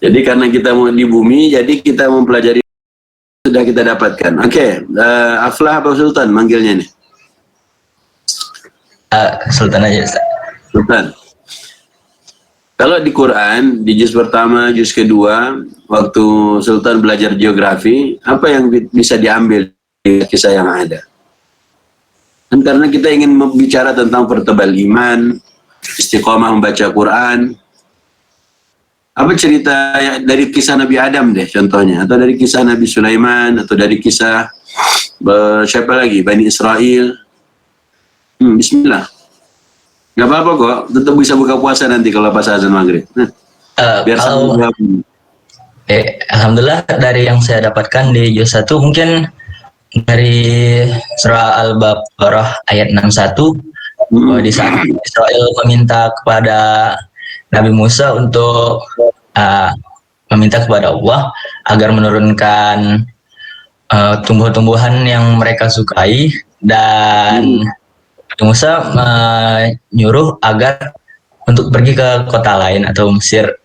Jadi karena kita mau di bumi, jadi kita mempelajari sudah kita dapatkan. Oke, Aflah apa Sultan manggilnya nih? Sultan aja Ustaz. Sultan. Kalau di Quran, di juz pertama, juz kedua, waktu Sultan belajar geografi, apa yang bisa diambil di kisah yang ada? Dan karena kita ingin bicara tentang pertebal iman, istiqomah membaca Quran, apa cerita dari kisah Nabi Adam deh contohnya, atau dari kisah Nabi Sulaiman, atau dari kisah siapa lagi, Bani Israel. Bismillah. Gak apa-apa kok, tetap bisa buka puasa nanti kalau pas azan maghrib. Biar Kalau alhamdulillah dari yang saya dapatkan di juz 1 mungkin dari surah Al-Baqarah ayat 61 di saat Israel meminta kepada Nabi Musa untuk meminta kepada Allah agar menurunkan tumbuh-tumbuhan yang mereka sukai, dan Nabi Musa menyuruh agar untuk pergi ke kota lain atau Mesir.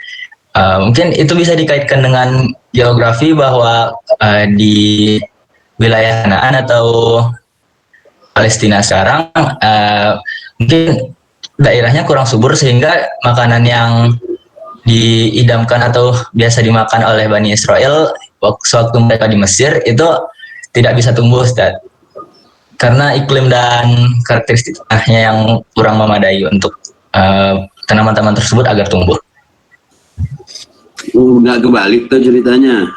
Mungkin itu bisa dikaitkan dengan geografi bahwa di wilayah Kanaan atau Palestina sekarang mungkin daerahnya kurang subur sehingga makanan yang diidamkan atau biasa dimakan oleh Bani Israel waktu mereka di Mesir itu tidak bisa tumbuh, Ustaz. Karena iklim dan karakteristiknya yang kurang memadai untuk tanaman-tanaman tersebut agar tumbuh. Nggak kebalik tuh ceritanya.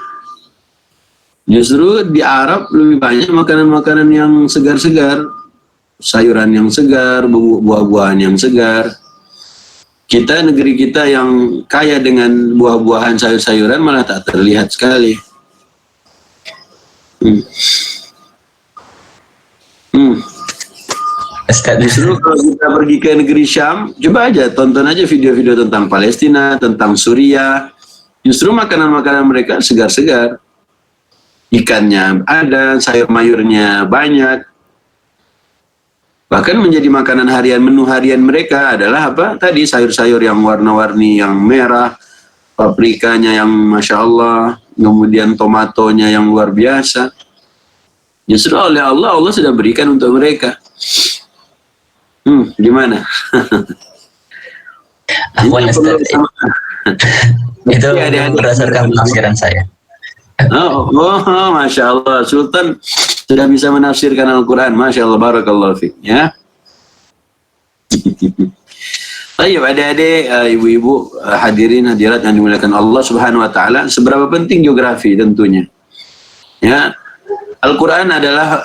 Justru di Arab lebih banyak makanan-makanan yang segar-segar, sayuran yang segar, buah-buahan yang segar. Kita, negeri kita yang kaya dengan buah-buahan, sayur-sayuran malah tak terlihat sekali. Justru kalau kita pergi ke negeri Syam, coba aja tonton aja video-video tentang Palestina, tentang Suriah. Justru makanan-makanan mereka segar-segar. Ikannya ada, sayur mayurnya banyak. Bahkan menjadi makanan harian, menu harian mereka adalah apa? Tadi sayur-sayur yang warna-warni, yang merah, paprikanya yang Masya Allah, kemudian tomatonya yang luar biasa. Justru oleh Allah sudah berikan untuk mereka. Gimana? Itu berdasarkan penafsiran saya. Masya Allah, Sultan sudah bisa menafsirkan Al-Quran. Masya Allah, barakallahu fiik. Ya. Baik, adik-adik, ibu-ibu, hadirin hadirat yang dimuliakan Allah Subhanahu Wa Taala. Seberapa penting geografi tentunya. Ya, Al-Quran adalah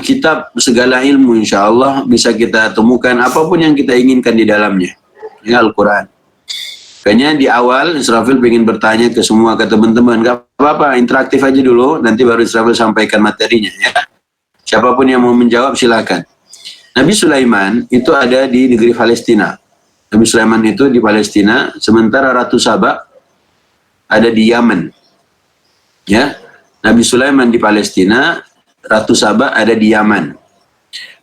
kitab segala ilmu. Insya Allah bisa kita temukan apapun yang kita inginkan di dalamnya. Ya, Al-Quran. Kayaknya di awal Israfil ingin bertanya ke semua, ke teman-teman, gak apa-apa, interaktif aja dulu, nanti baru Israfil sampaikan materinya ya. Siapapun yang mau menjawab silakan. Nabi Sulaiman itu ada di negeri Palestina. Nabi Sulaiman itu di Palestina, sementara Ratu Saba ada di Yaman. Ya, Nabi Sulaiman di Palestina, Ratu Saba ada di Yaman.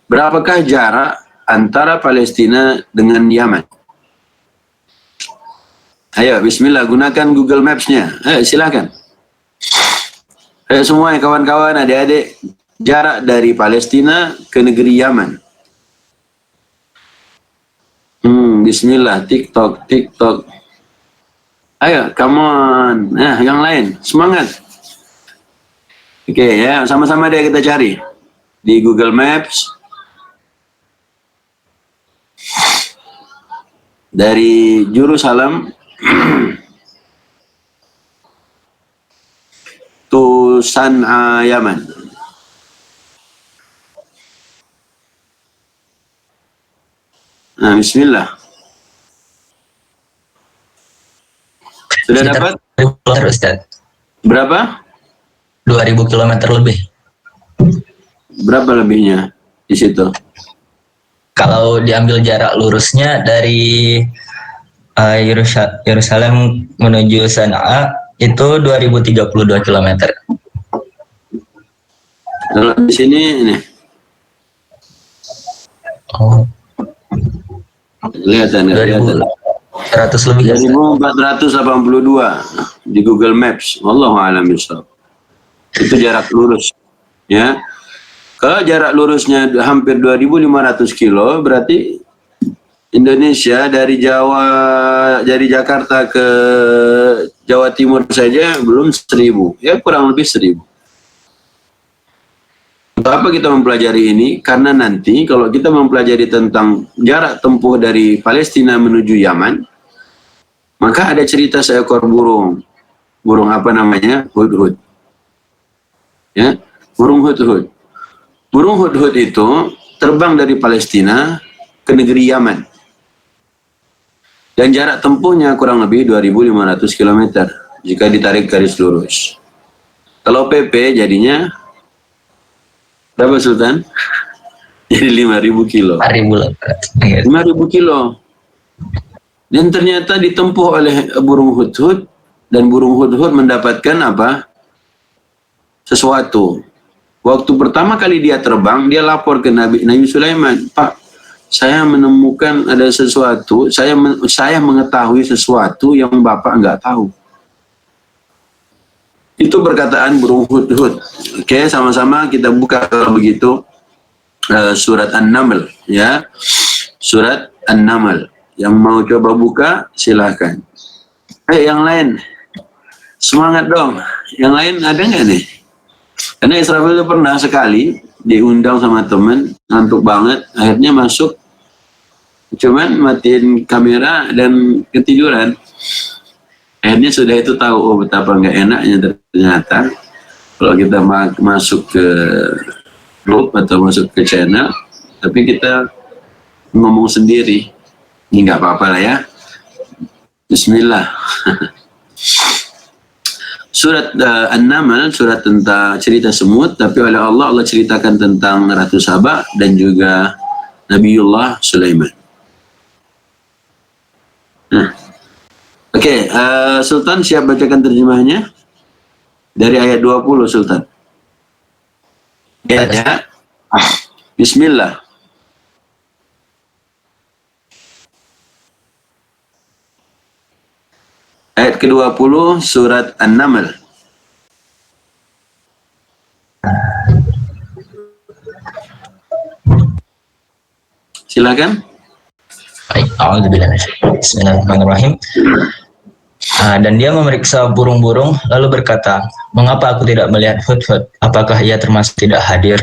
Berapakah jarak antara Palestina dengan Yaman? Ayo, bismillah, gunakan Google Maps-nya. Ayo, silakan. Ayo semua kawan-kawan, adik-adik, jarak dari Palestina ke negeri Yaman. Bismillah, TikTok. Ayo, come on. Nah, yang lain, semangat. Oke, ya, sama-sama deh kita cari. Di Google Maps. Dari Jerusalem to San'a, Yaman. Nah, bismillah. Sudah dapat? Berapa? 2000 km lebih. Berapa lebihnya di situ? Kalau diambil jarak lurusnya dari Yerusalem menuju Sanaa itu 2032 km. Kalau di sini ini. Oh. Kelihatan. 100 lebih. 2482. di Google Maps. Wallahu a'lam bishawab. Itu jarak lurus. Ya. Kalau jarak lurusnya hampir 2.500 kilo, berarti Indonesia dari Jakarta ke Jawa Timur saja belum 1.000. Ya kurang lebih 1.000. Untuk apa kita mempelajari ini? Karena nanti kalau kita mempelajari tentang jarak tempuh dari Palestina menuju Yaman, maka ada cerita seekor burung. Burung apa namanya? Hudhud. Ya, burung hudhud. Burung hudhud itu terbang dari Palestina ke negeri Yaman. Dan jarak tempuhnya kurang lebih 2.500 km jika ditarik garis lurus. Kalau PP jadinya berapa Sultan? Jadi 5.000 kilo. 5.000 kilo. Dan ternyata ditempuh oleh burung hudhud, dan burung hudhud mendapatkan apa? Sesuatu. Waktu pertama kali dia terbang, dia lapor ke Nabi Sulaiman, Pak, saya menemukan ada sesuatu, saya mengetahui sesuatu yang Bapak nggak tahu. Itu perkataan burung hudhud. Oke, sama-sama kita buka kalau begitu surat An-Naml, ya. Surat An-Naml. Yang mau coba buka, silahkan. Yang lain, semangat dong. Yang lain ada nggak nih? Karena Israfil itu pernah sekali diundang sama teman, ngantuk banget, akhirnya masuk, cuman matiin kamera dan ketiduran. Akhirnya sudah itu tahu, oh betapa nggak enaknya ternyata kalau kita masuk ke grup atau masuk ke channel, tapi kita ngomong sendiri. Ini nggak apa-apa lah ya. Bismillah. Surat An-Naml, surat tentang cerita semut, tapi oleh Allah ceritakan tentang Ratu Saba dan juga Nabiullah Sulaiman. Nah, oke, Sultan siap bacakan terjemahnya? Dari ayat 20, Sultan. Ya. Bismillah. Ayat ke-20 surat An-Naml. Silakan. Baik, Bismillahirrahmanirrahim. Dan dia memeriksa burung-burung lalu berkata, mengapa aku tidak melihat Hudhud? Apakah ia termasuk tidak hadir?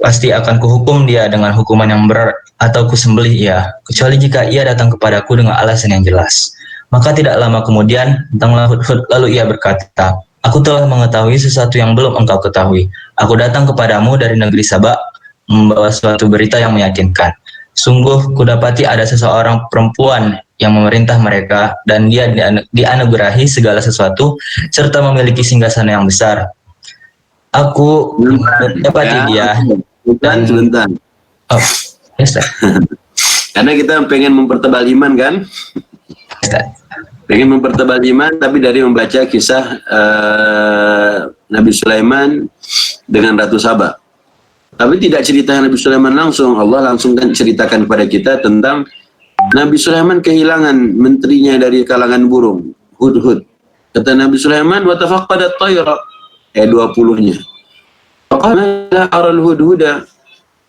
Pasti akan kuhukum dia dengan hukuman yang berat atau kusembelih ia, kecuali jika ia datang kepadaku dengan alasan yang jelas. Maka tidak lama kemudian datanglah Hudhud, lalu ia berkata, aku telah mengetahui sesuatu yang belum engkau ketahui. Aku datang kepadamu dari negeri Saba membawa suatu berita yang meyakinkan. Sungguh kudapati ada seseorang perempuan yang memerintah mereka, dan dia dianugerahi segala sesuatu serta memiliki singgasana yang besar. Aku mendapati dia dan sebentar. Oh, yes, karena kita pengen mempertebal iman kan? Pengen mempertebal iman, tapi dari membaca kisah Nabi Sulaiman dengan Ratu Saba. Tapi tidak cerita Nabi Sulaiman langsung. Allah langsung kan ceritakan kepada kita tentang Nabi Sulaiman kehilangan menterinya dari kalangan burung, Hudhud. Kata Nabi Sulaiman, wa tafaqqadat tayra, ayat 20-nya. Faqala la aral hudhuda.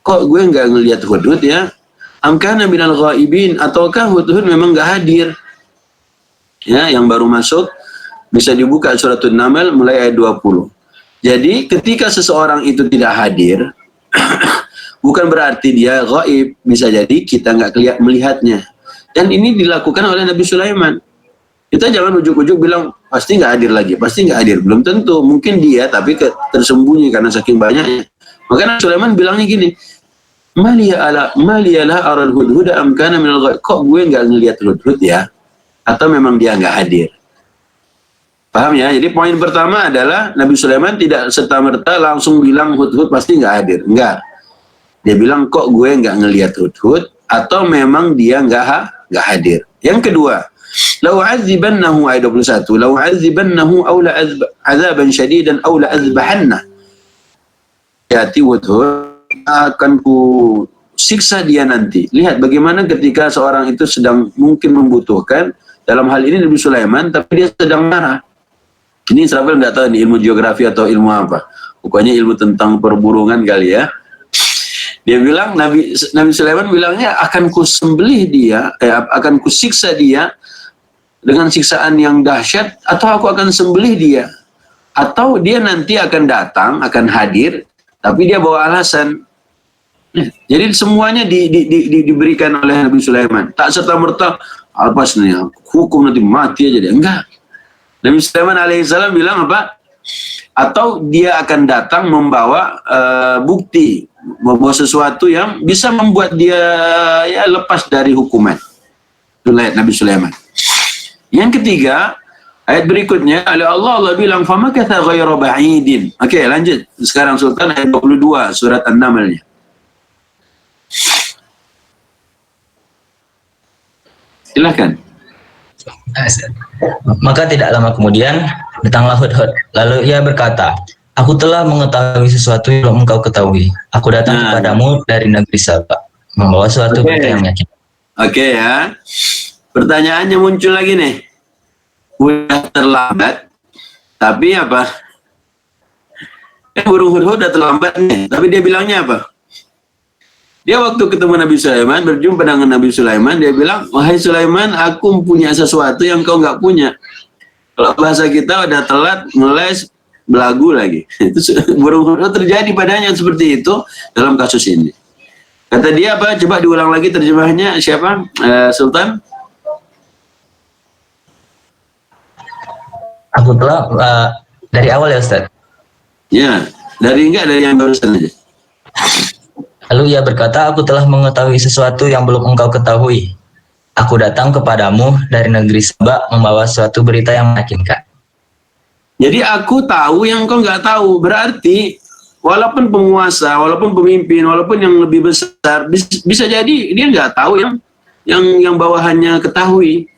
Kok gue nggak ngelihat Hudhud ya? Am kana minal ghaibin, ataukah Hudhud memang nggak hadir? Ya, yang baru masuk bisa dibuka surat An-Naml mulai ayat 20. Jadi ketika seseorang itu tidak hadir, bukan berarti dia gaib, bisa jadi kita nggak melihatnya. Dan ini dilakukan oleh Nabi Sulaiman. Kita jangan ujuk-ujuk bilang pasti nggak hadir lagi, pasti nggak hadir. Belum tentu, mungkin dia tapi tersembunyi karena saking banyaknya. Maka Nabi Sulaiman bilangnya gini, Maliyalah aral hudhuda am kana minal ghaib. Kok gue nggak ngelihat Hudhud ya? Atau memang dia nggak hadir? Paham ya? Jadi poin pertama adalah Nabi Sulaiman tidak serta-merta langsung bilang Hudhud pasti nggak hadir. Enggak. Dia bilang kok gue nggak ngelihat Hudhud, atau memang dia nggak hadir. Yang kedua, lau azibannahu ayat 21, lau azibannahu aw la azaban syadidan aw la azbahanna. Yati Hudhud, akan ku siksa dia nanti. Lihat bagaimana ketika seorang itu sedang mungkin membutuhkan, dalam hal ini Nabi Sulaiman, tapi dia sedang marah. Ini Israfil nggak tahu nih ilmu geografi atau ilmu apa. Pokoknya ilmu tentang perburungan kali ya. Dia bilang, Nabi Sulaiman bilangnya, akan kusembelih dia, akan kusiksa dia dengan siksaan yang dahsyat, atau aku akan sembelih dia. Atau dia nanti akan datang, akan hadir, tapi dia bawa alasan. Jadi semuanya diberikan oleh Nabi Sulaiman. Tak serta-merta, apa sebenarnya, hukum nanti mati aja dia. Enggak. Nabi Sulaiman alaihissalam bilang apa? Atau dia akan datang membawa bukti, membawa sesuatu yang bisa membuat dia ya lepas dari hukuman. Itulah ayat Nabi Sulaiman. Yang ketiga, ayat berikutnya Allah bilang famakatha ghayra ba'idin. Oke, lanjut. Sekarang Sultan ayat 22 surat An-Naml-nya. Silakan. Maka tidak lama kemudian datanglah Hudhud. Lalu ia berkata, aku telah mengetahui sesuatu yang belum engkau ketahui. Aku datang kepadamu dari negeri Saba, membawa suatu berita yang meyakinkan. Oke ya. Pertanyaannya muncul lagi nih. Udah terlambat, tapi apa? Burung Hudhud udah terlambat nih, tapi dia bilangnya apa? Dia waktu ketemu Nabi Sulaiman, berjumpa dengan Nabi Sulaiman, dia bilang, wahai Sulaiman, aku punya sesuatu yang kau nggak punya. Kalau bahasa kita udah telat, ngeles, belagu lagi. Itu burung Hudhud terjadi padanya seperti itu dalam kasus ini. Kata dia apa? Coba diulang lagi terjemahnya. Siapa? Sultan? Aku telah dari awal ya Ustaz. Ya, dari yang barusan aja. Lalu ia berkata, aku telah mengetahui sesuatu yang belum engkau ketahui. Aku datang kepadamu dari negeri Saba membawa suatu berita yang meyakinkan. Jadi aku tahu yang kau nggak tahu. Berarti walaupun penguasa, walaupun pemimpin, walaupun yang lebih besar, bisa jadi dia nggak tahu yang bawahannya ketahui.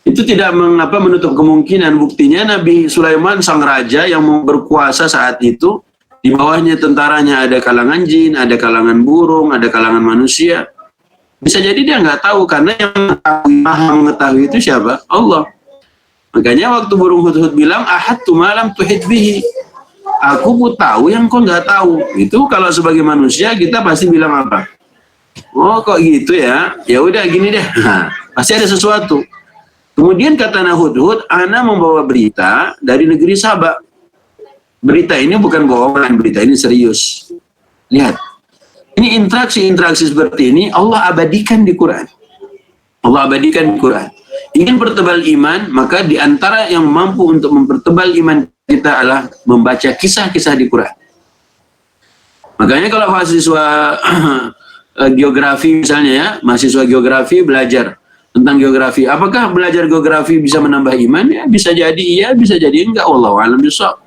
Itu tidak menutup kemungkinan. Buktinya Nabi Sulaiman sang raja yang mau berkuasa saat itu, di bawahnya tentaranya ada kalangan jin, ada kalangan burung, ada kalangan manusia. Bisa jadi dia nggak tahu, karena yang maha mengetahui itu siapa? Allah. Makanya waktu burung Hudhud bilang, ahadtu malam tuhid bihi. Aku pun tahu yang kau nggak tahu. Itu kalau sebagai manusia kita pasti bilang apa? Oh kok gitu ya? Ya udah gini deh. Nah, pasti ada sesuatu. Kemudian kata Hudhud, ana membawa berita dari negeri Saba. Berita ini bukan bohongan, berita ini serius. Lihat, ini interaksi seperti ini Allah abadikan di Quran. Allah abadikan di Quran. Ingin pertebal iman, maka di antara yang mampu untuk mempertebal iman kita adalah membaca kisah-kisah di Quran. Makanya kalau mahasiswa geografi misalnya ya, mahasiswa geografi belajar tentang geografi. Apakah belajar geografi bisa menambah iman? Ya, bisa jadi iya, bisa jadi enggak. Wallahu a'lam bishawab.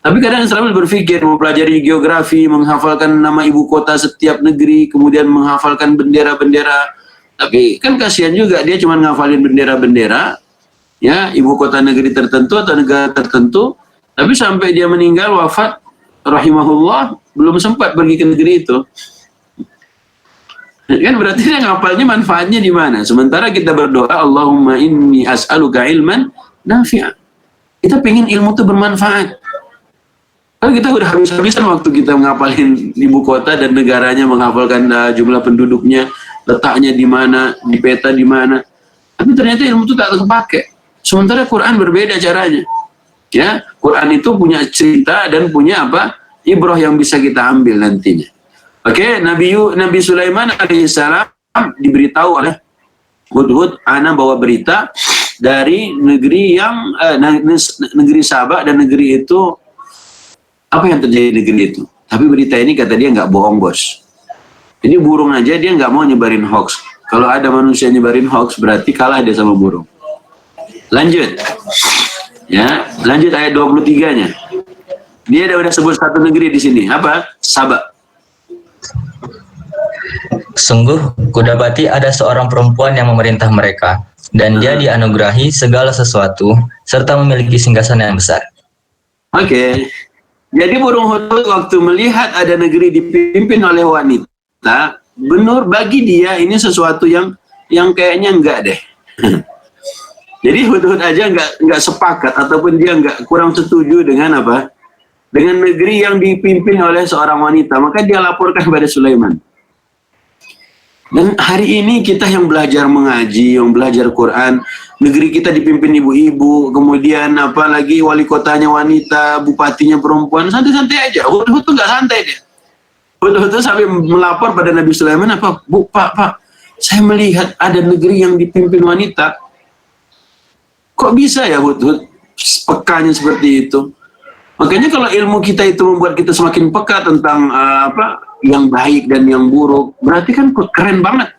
Tapi kadang Israfil berpikir mempelajari geografi, menghafalkan nama ibu kota setiap negeri, kemudian menghafalkan bendera-bendera. Tapi kan kasihan juga dia cuma ngafalin bendera-bendera, ya ibu kota negeri tertentu atau negara tertentu. Tapi sampai dia meninggal wafat, rahimahullah, belum sempat pergi ke negeri itu. Kan berarti dia ngapalnya manfaatnya di mana? Sementara kita berdoa, Allahumma inni as'aluka ilman nafi'an. Kita pengen ilmu itu bermanfaat. Kalau kita udah habis-habisan waktu kita menghafalin ibu kota dan negaranya, menghafalkan jumlah penduduknya, letaknya di mana, di peta di mana. Tapi ternyata ilmu itu tak terpakai. Sementara Quran berbeda caranya. Ya, Quran itu punya cerita dan punya apa? Ibrah yang bisa kita ambil nantinya. Oke, Nabi Sulaiman alaihissalam diberitahu oleh Hudhud, ana bawa berita dari negeri yang negeri Saba, dan negeri itu apa yang terjadi di negeri itu. Tapi berita ini kata dia nggak bohong bos. Ini burung aja dia nggak mau nyebarin hoax. Kalau ada manusia nyebarin hoax berarti kalah dia sama burung. Lanjut. Ya, lanjut ayat 23-nya. Dia udah sebut satu negeri di sini. Apa? Saba. Sungguh, kudapati ada seorang perempuan yang memerintah mereka, dan dia dianugerahi segala sesuatu, serta memiliki singgasana yang besar. Oke. Jadi burung Hudhud waktu melihat ada negeri dipimpin oleh wanita, benar bagi dia ini sesuatu yang kayaknya enggak deh. Jadi Hudhud aja nggak sepakat ataupun dia nggak kurang setuju dengan apa? Dengan negeri yang dipimpin oleh seorang wanita, maka dia laporkan pada Sulaiman. Dan hari ini kita yang belajar mengaji, yang belajar Quran, negeri kita dipimpin ibu-ibu, kemudian apalagi wali kotanya wanita, bupatinya perempuan, santai-santai aja. Hudhud tuh nggak santai dia. Hudhud tuh sampai melapor pada Nabi Sulaiman, apa, Bu, Pak, saya melihat ada negeri yang dipimpin wanita. Kok bisa ya Hudhud pekanya seperti itu? Makanya kalau ilmu kita itu membuat kita semakin peka tentang yang baik dan yang buruk, berarti kan keren banget.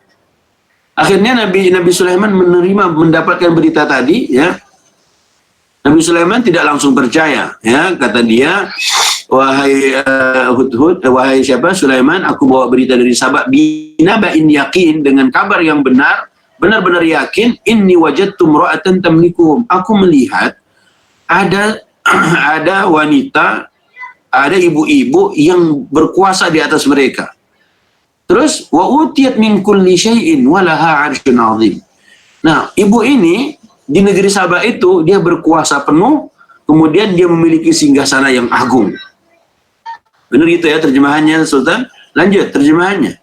Akhirnya Nabi Sulaiman mendapatkan berita tadi, ya. Nabi Sulaiman tidak langsung percaya, ya. Kata dia, wahai Hudhud, wahai siapa Sulaiman, aku bawa berita dari Sabak, binaba'in yakin, dengan kabar yang benar-benar yakin, inni wajadtu imra'atan tamlikuhum. Aku melihat ada wanita, ada ibu-ibu yang berkuasa di atas mereka. Terus wa utiyat min kulli syai'in wa laha 'arsyun 'azim. Nah, ibu ini di negeri Sabah itu dia berkuasa penuh, kemudian dia memiliki singgasana yang agung. Benar gitu ya terjemahannya, Sultan? Lanjut terjemahannya.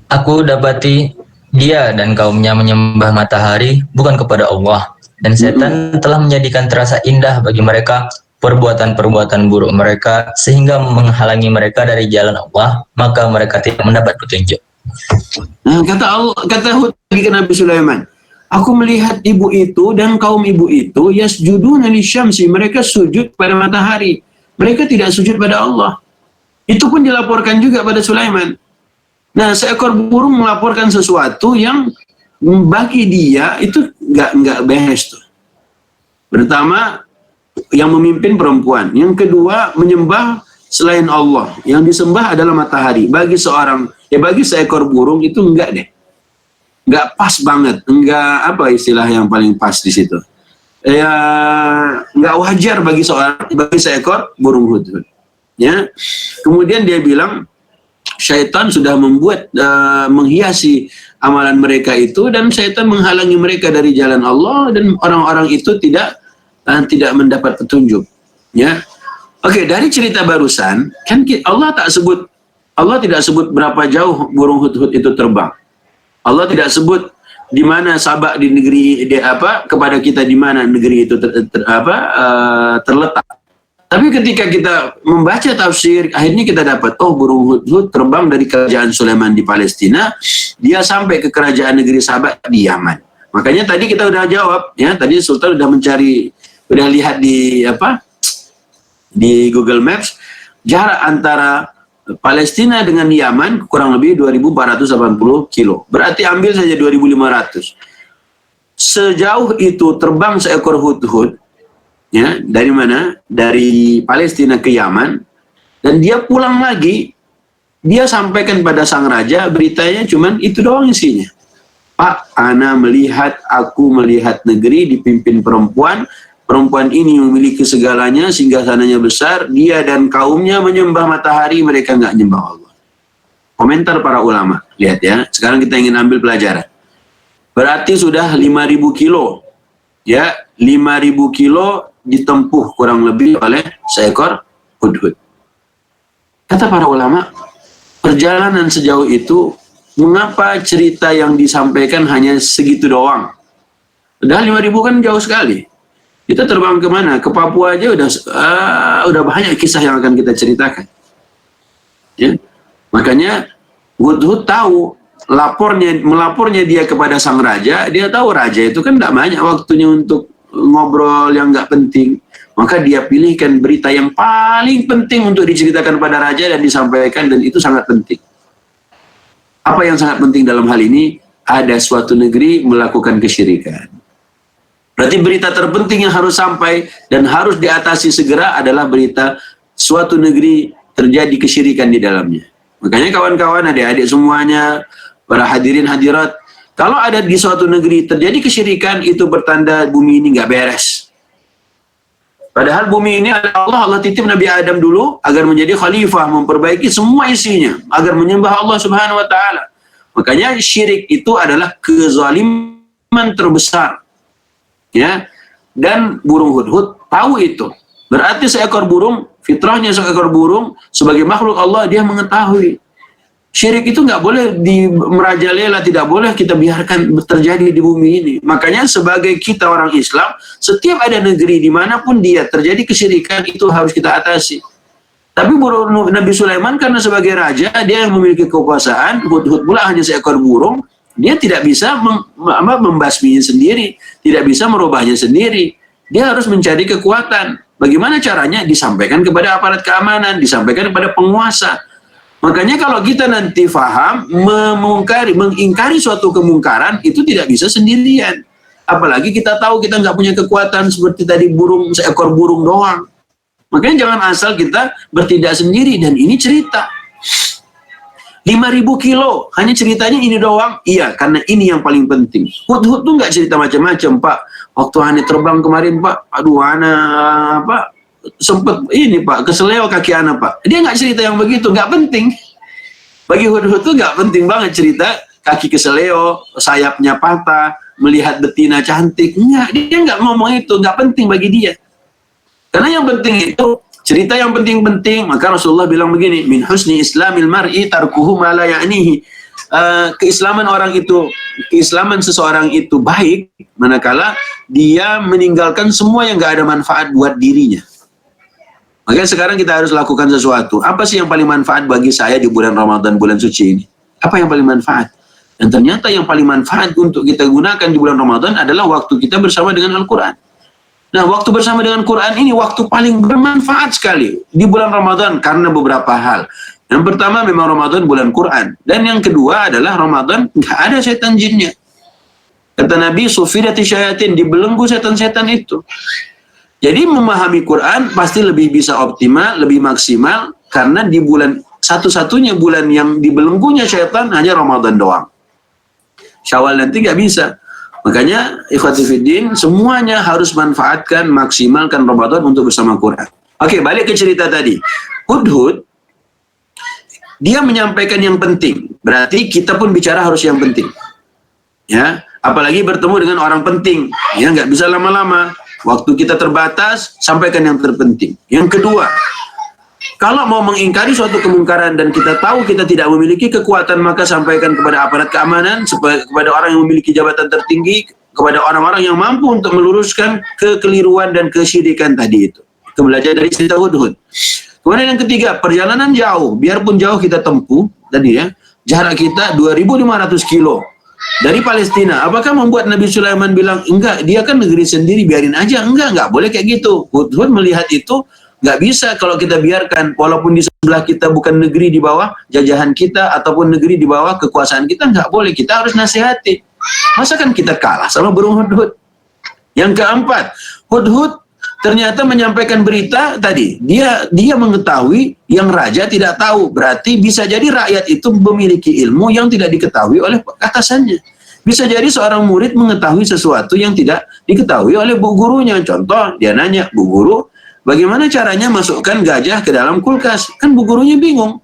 Aku dapati dia dan kaumnya menyembah matahari bukan kepada Allah, dan setan telah menjadikan terasa indah bagi mereka perbuatan-perbuatan buruk mereka sehingga menghalangi mereka dari jalan Allah, maka mereka tidak mendapat petunjuk. Nah, kata Hud lagi ke Nabi Sulaiman, aku melihat ibu itu dan kaum ibu itu yasjuduna lisyamsi, mereka sujud pada matahari, mereka tidak sujud pada Allah. Itu pun dilaporkan juga pada Sulaiman. Nah, seekor burung melaporkan sesuatu yang bagi dia itu nggak beres tuh. Pertama, yang memimpin perempuan. Yang kedua, menyembah selain Allah. Yang disembah adalah matahari. Bagi seekor burung itu enggak deh. Enggak pas banget. Enggak, apa istilah yang paling pas di situ? Ya, enggak wajar bagi seekor burung Hudhud. Ya. Kemudian dia bilang, syaitan sudah menghiasi amalan mereka itu, dan syaitan menghalangi mereka dari jalan Allah, dan orang-orang itu tidak mendapat petunjuk. Ya, oke, dari cerita barusan kan Allah tidak sebut berapa jauh burung Hudhud itu terbang. Allah tidak sebut di mana Sabak di negeri kepada kita di mana negeri itu terletak. Tapi ketika kita membaca tafsir, akhirnya kita dapat, burung Hudhud terbang dari kerajaan Sulaiman di Palestina, dia sampai ke kerajaan negeri Sabak di Yaman. Makanya tadi kita udah jawab, ya, tadi Sultan udah lihat di Google Maps, jarak antara Palestina dengan Yaman kurang lebih 2.480 kilo. Berarti ambil saja 2.500. Sejauh itu terbang seekor Hudhud, ya, dari mana? Dari Palestina ke Yaman, dan dia pulang lagi, dia sampaikan pada sang raja, beritanya cuman itu doang isinya. Pak, aku melihat negeri dipimpin perempuan ini memiliki segalanya, singgasananya besar, dia dan kaumnya menyembah matahari, mereka nggak nyembah Allah. Komentar para ulama, lihat ya, sekarang kita ingin ambil pelajaran. Berarti sudah 5.000 kilo, ya, 5.000 kilo ditempuh kurang lebih oleh seekor Hudhud. Kata para ulama, perjalanan sejauh itu, mengapa cerita yang disampaikan hanya segitu doang? Padahal 5.000 kan jauh sekali. Kita terbang ke mana? Ke Papua aja udah banyak kisah yang akan kita ceritakan. Ya. Makanya Hudhud tahu, melapornya dia kepada sang raja, dia tahu raja itu kan tidak banyak waktunya untuk ngobrol yang nggak penting. Maka dia pilihkan berita yang paling penting untuk diceritakan pada raja dan disampaikan, dan itu sangat penting. Apa yang sangat penting dalam hal ini? Ada suatu negeri melakukan kesyirikan. Berarti berita terpenting yang harus sampai dan harus diatasi segera adalah berita suatu negeri terjadi kesyirikan di dalamnya. Makanya kawan-kawan, adik-adik semuanya, para hadirin hadirat, kalau ada di suatu negeri terjadi kesyirikan, itu bertanda bumi ini nggak beres. Padahal bumi ini Allah titip Nabi Adam dulu agar menjadi khalifah, memperbaiki semua isinya, agar menyembah Allah Subhanahu wa Ta'ala. Makanya syirik itu adalah kezaliman terbesar. Ya. Dan burung hudhud tahu itu. Berarti seekor burung, fitrahnya seekor burung sebagai makhluk Allah, dia mengetahui. Syirik itu nggak boleh merajalela, tidak boleh kita biarkan terjadi di bumi ini. Makanya sebagai kita orang Islam, setiap ada negeri dimanapun dia terjadi kesyirikan, itu harus kita atasi. Tapi Nabi Sulaiman karena sebagai raja, dia yang memiliki kekuasaan, hudhud pula hanya seekor burung, dia tidak bisa membasminya sendiri, tidak bisa merubahnya sendiri. Dia harus mencari kekuatan. Bagaimana caranya? Disampaikan kepada aparat keamanan, disampaikan kepada penguasa. Makanya kalau kita nanti faham, mengingkari suatu kemungkaran, itu tidak bisa sendirian. Apalagi kita tahu kita nggak punya kekuatan seperti tadi burung, seekor burung doang. Makanya jangan asal kita bertindak sendiri. Dan ini cerita. 5.000 kilo, hanya ceritanya ini doang. Iya, karena ini yang paling penting. Hudhud tuh nggak cerita macam-macam, Pak. Waktu Ane terbang kemarin, Pak, aduh, Pak, sempet ini Pak, keseleo kaki anak Pak. Dia nggak cerita yang begitu, nggak penting. Bagi hudhud itu nggak penting banget cerita kaki keseleo, sayapnya patah, melihat betina cantik. Enggak, dia nggak ngomong itu, nggak penting bagi dia. Karena yang penting itu cerita yang penting-penting. Maka Rasulullah bilang begini, min husni islamil mar'i tarkuhu ma la ya'nihi. Keislaman orang itu, keislaman seseorang itu baik manakala dia meninggalkan semua yang nggak ada manfaat buat dirinya. Makanya sekarang kita harus lakukan sesuatu. Apa sih yang paling manfaat bagi saya di bulan Ramadan, bulan suci ini? Apa yang paling manfaat? Dan ternyata yang paling manfaat untuk kita gunakan di bulan Ramadan adalah waktu kita bersama dengan Al-Quran. Nah, waktu bersama dengan Quran ini waktu paling bermanfaat sekali di bulan Ramadan karena beberapa hal. Yang pertama memang Ramadan bulan Quran. Dan yang kedua adalah Ramadan nggak ada setan jinnya. Kata Nabi, sufidati syayatin, dibelenggu setan-setan itu. Jadi memahami Quran pasti lebih bisa optimal, lebih maksimal, karena di bulan, satu-satunya bulan yang dibelenggunya syaitan hanya Ramadan doang. Syawal nanti nggak bisa. Makanya ikhwati fiddin, semuanya harus manfaatkan, maksimalkan Ramadan untuk bersama Quran. Oke, balik ke cerita tadi. Hudhud, dia menyampaikan yang penting. Berarti kita pun bicara harus yang penting. Ya, apalagi bertemu dengan orang penting. Ya, nggak bisa lama-lama. Waktu kita terbatas, sampaikan yang terpenting. Yang kedua, kalau mau mengingkari suatu kemungkaran dan kita tahu kita tidak memiliki kekuatan, maka sampaikan kepada aparat keamanan, kepada orang yang memiliki jabatan tertinggi, kepada orang-orang yang mampu untuk meluruskan kekeliruan dan kesyirikan tadi itu. Kita belajar dari cerita hudhud. Kemudian yang ketiga, perjalanan jauh. Biarpun jauh kita tempuh, tadi ya, jarak kita 2.500 kilo. Dari Palestina, apakah membuat Nabi Sulaiman bilang, enggak, dia kan negeri sendiri, biarin aja? Enggak boleh kayak gitu. Hudhud melihat itu, nggak bisa kalau kita biarkan, walaupun di sebelah kita bukan negeri di bawah jajahan kita, ataupun negeri di bawah kekuasaan kita, nggak boleh, kita harus nasihati. Masa kan kita kalah sama burung hudhud? Yang keempat, hudhud ternyata menyampaikan berita tadi, dia mengetahui yang raja tidak tahu. Berarti bisa jadi rakyat itu memiliki ilmu yang tidak diketahui oleh atasannya. Bisa jadi seorang murid mengetahui sesuatu yang tidak diketahui oleh bu gurunya. Contoh, dia nanya, bu guru, bagaimana caranya masukkan gajah ke dalam kulkas? Kan bu gurunya bingung.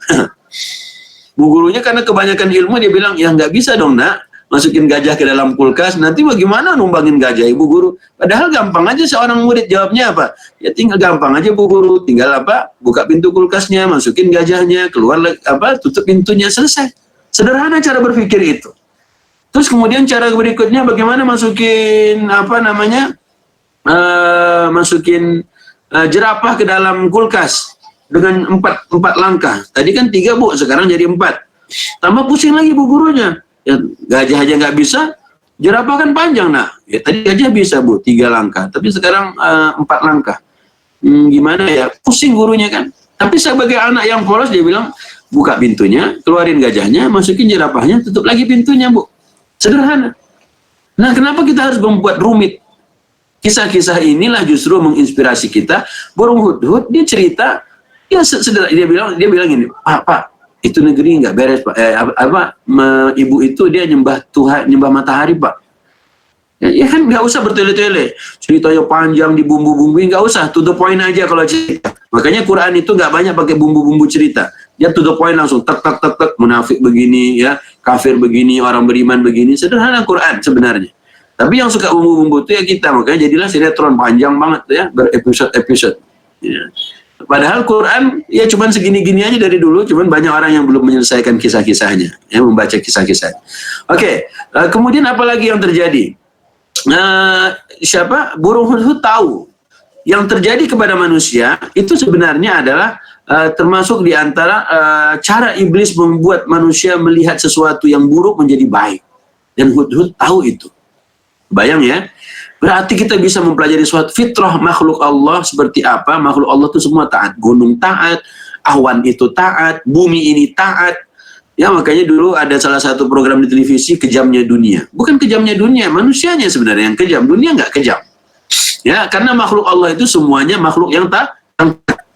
Bu gurunya karena kebanyakan ilmu, dia bilang, ya nggak bisa dong nak, masukin gajah ke dalam kulkas, nanti bagaimana numbangin gajah ibu guru? Padahal gampang aja seorang murid jawabnya apa? Ya tinggal gampang aja bu guru, tinggal apa? Buka pintu kulkasnya, masukin gajahnya, keluar apa? Tutup pintunya, selesai. Sederhana cara berpikir itu. Terus kemudian cara berikutnya bagaimana masukin apa namanya? Masukin jerapah ke dalam kulkas dengan empat langkah. Tadi kan 3 bu, sekarang jadi 4. Tambah pusing lagi bu gurunya. Ya, gajah aja nggak bisa, jerapah kan panjang nak. Ya tadi gajah bisa bu 3 langkah, tapi sekarang 4 langkah. Gimana ya? Pusing gurunya kan. Tapi sebagai anak yang polos dia bilang, buka pintunya, keluarin gajahnya, masukin jerapahnya, tutup lagi pintunya bu. Sederhana. Nah kenapa kita harus membuat rumit? Kisah-kisah inilah justru menginspirasi kita. Burung hudhud dia cerita, dia bilang ini, Pak, itu negeri nggak beres Pak. Ibu itu dia nyembah Tuhan, nyembah matahari Pak. Ya kan nggak usah bertele-tele, ceritanya panjang dibumbu-bumbuin, nggak usah, to the point aja kalau cerita. Makanya Quran itu nggak banyak pakai bumbu-bumbu cerita. Dia to the point langsung, tek, munafik begini ya, kafir begini, orang beriman begini. Sederhana Quran sebenarnya. Tapi yang suka bumbu-bumbu itu ya kita, makanya jadilah sinetron panjang banget ya, berepisode-episode. Ya. Padahal Quran ya cuman segini-gini aja dari dulu, cuman banyak orang yang belum menyelesaikan kisah-kisahnya, ya, membaca kisah-kisah. Oke, kemudian apa lagi yang terjadi? Burung hudhud tahu yang terjadi kepada manusia itu sebenarnya adalah termasuk di antara cara iblis membuat manusia melihat sesuatu yang buruk menjadi baik. Dan hudhud tahu itu. Bayang ya, berarti kita bisa mempelajari suatu fitrah makhluk Allah seperti apa. Makhluk Allah itu semua taat. Gunung taat, awan itu taat, bumi ini taat. Ya, makanya dulu ada salah satu program di televisi, Kejamnya Dunia. Bukan kejamnya dunia, manusianya sebenarnya yang kejam. Dunia nggak kejam. Ya, karena makhluk Allah itu semuanya makhluk yang taat.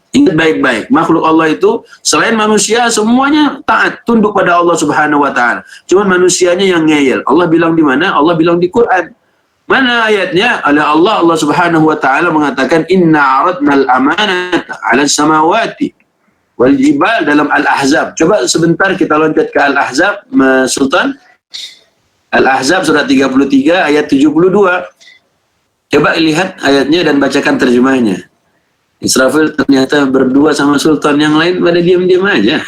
Ingat baik-baik, makhluk Allah itu selain manusia semuanya taat, tunduk pada Allah Subhanahu wa taala. Cuman manusianya yang ngeyel. Allah bilang di mana? Allah bilang di Quran. Mana ayatnya? Allah Subhanahu wa taala mengatakan inna aradnal amanata 'ala samawati wal jibal dalam Al-Ahzab. Coba sebentar kita loncat ke Al-Ahzab, Sultan. Al-Ahzab surat 33 ayat 72. Coba lihat ayatnya dan bacakan terjemahnya. Israfil ternyata berdua sama Sultan, yang lain pada diam-diam aja.